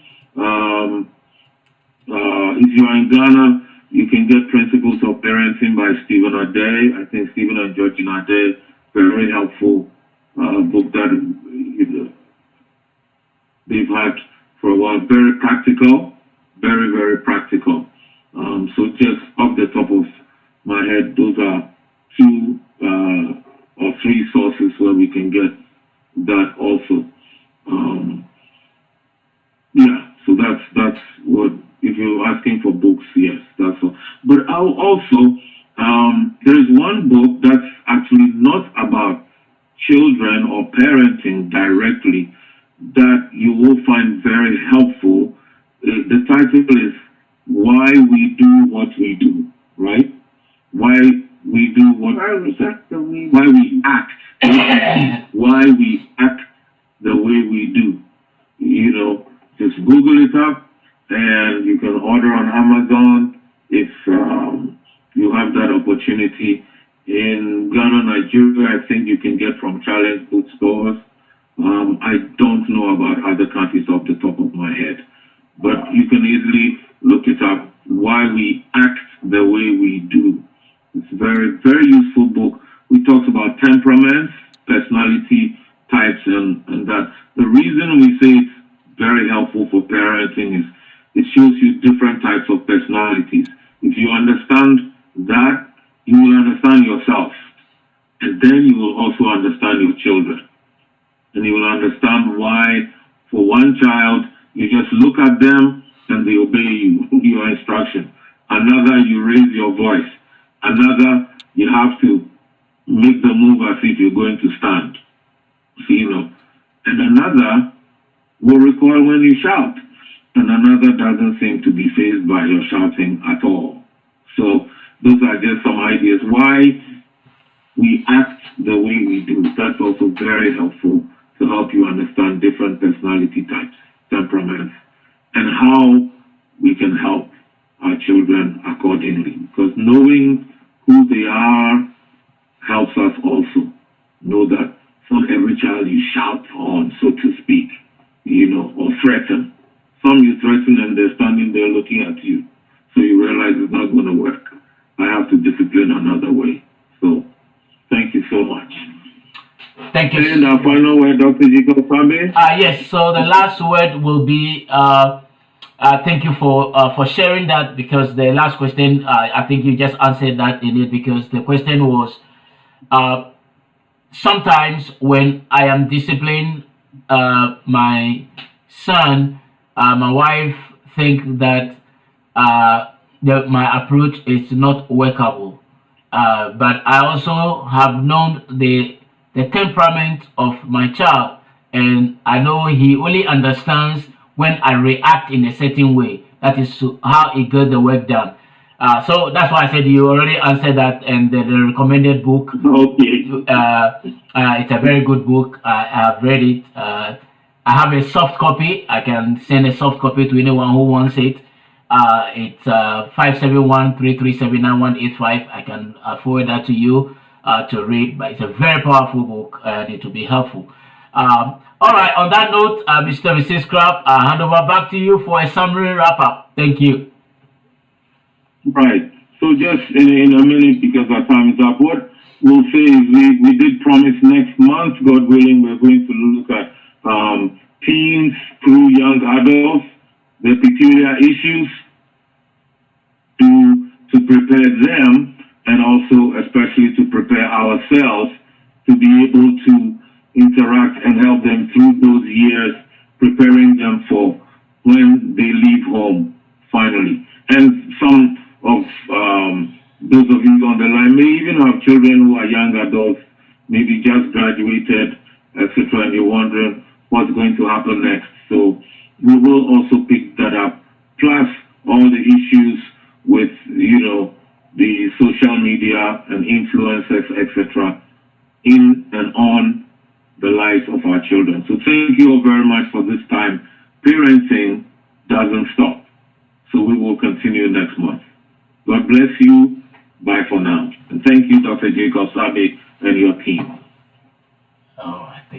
If you're in Ghana, you can get Principles of Parenting by Stephen Ade. I think Stephen and Georgina Ade, very helpful book that they've had for a while. Very practical, very, very practical. So just off the top of my head, those are 2 or 3 sources where we can get that also. So that's what, if you're asking for books, yes, that's all. But also, there is one book that's actually not about children or parenting directly that you will find very helpful. The title is Why We Do What We Do, right? Why we do what, Why we act the way we why we act why we act the way we do. You know, just Google it up, and you can order on Amazon if you have that opportunity. In Ghana, Nigeria, I think you can get from Challenge bookstores. I don't know about other countries off the top of my head, but you can easily look it up, Why We Act the Way We Do. It's a very, very useful book. We talked about temperaments, personality types, and that. The reason we say it's very helpful for parenting is it shows you different types of personalities. If you understand that, you will understand yourself. And then you will also understand your children. And you will understand why, for one child, you just look at them and they obey you, your instruction. Another, you raise your voice. Another, you have to make the move as if you're going to stand. You know. And another will recoil when you shout. And another doesn't seem to be fazed by your shouting at all. So those are just some ideas why we act the way we do. That's also very helpful to help you understand different personality types, temperaments, and how we can help our children accordingly. Because knowing who they are helps us also know that not every child you shout on, so to speak, you know, or threaten. Some you threaten and they're standing there looking at you. So you realize it's not going to work. I have to discipline another way. So thank you so much. Thank you. And our final word, Dr. Jacob Fabe. Yes, so the last word will be thank you for sharing that, because the last question, I think you just answered that in it, because the question was sometimes when I am disciplining my son, my wife think that my approach is not workable. But I also have known the temperament of my child, and I know he only understands when I react in a certain way. That is how he got the work done. So that's why I said you already answered that, and the recommended book. Okay. It's a very good book. I have read it. I have a soft copy. I can send a soft copy to anyone who wants it. It's 571-337-9185. I can forward that to you to read. But it's a very powerful book, and it will be helpful. All right. On that note, Mr. and Mrs. Scrap, I'll hand over back to you for a summary wrap-up. Thank you. Right. So just in a minute, because our time is up, what we'll say is we did promise next month, God willing, we're going to look at teens through young adults, their peculiar issues, to prepare them, and also especially to prepare ourselves to be able to interact and help them through those years, preparing them for when they leave home finally. And some of those of you on the line may even have children who are young adults, maybe just graduated, etc., and you're wondering what's going to happen next. So we will also pick that up, plus all the issues with, you know, the social media and influencers, etc., in and on the lives of our children. So thank you all very much for this time. Parenting doesn't stop. So we will continue next month. God bless you. Bye for now. And thank you, Dr. Jacob Fabe, and your team. Oh.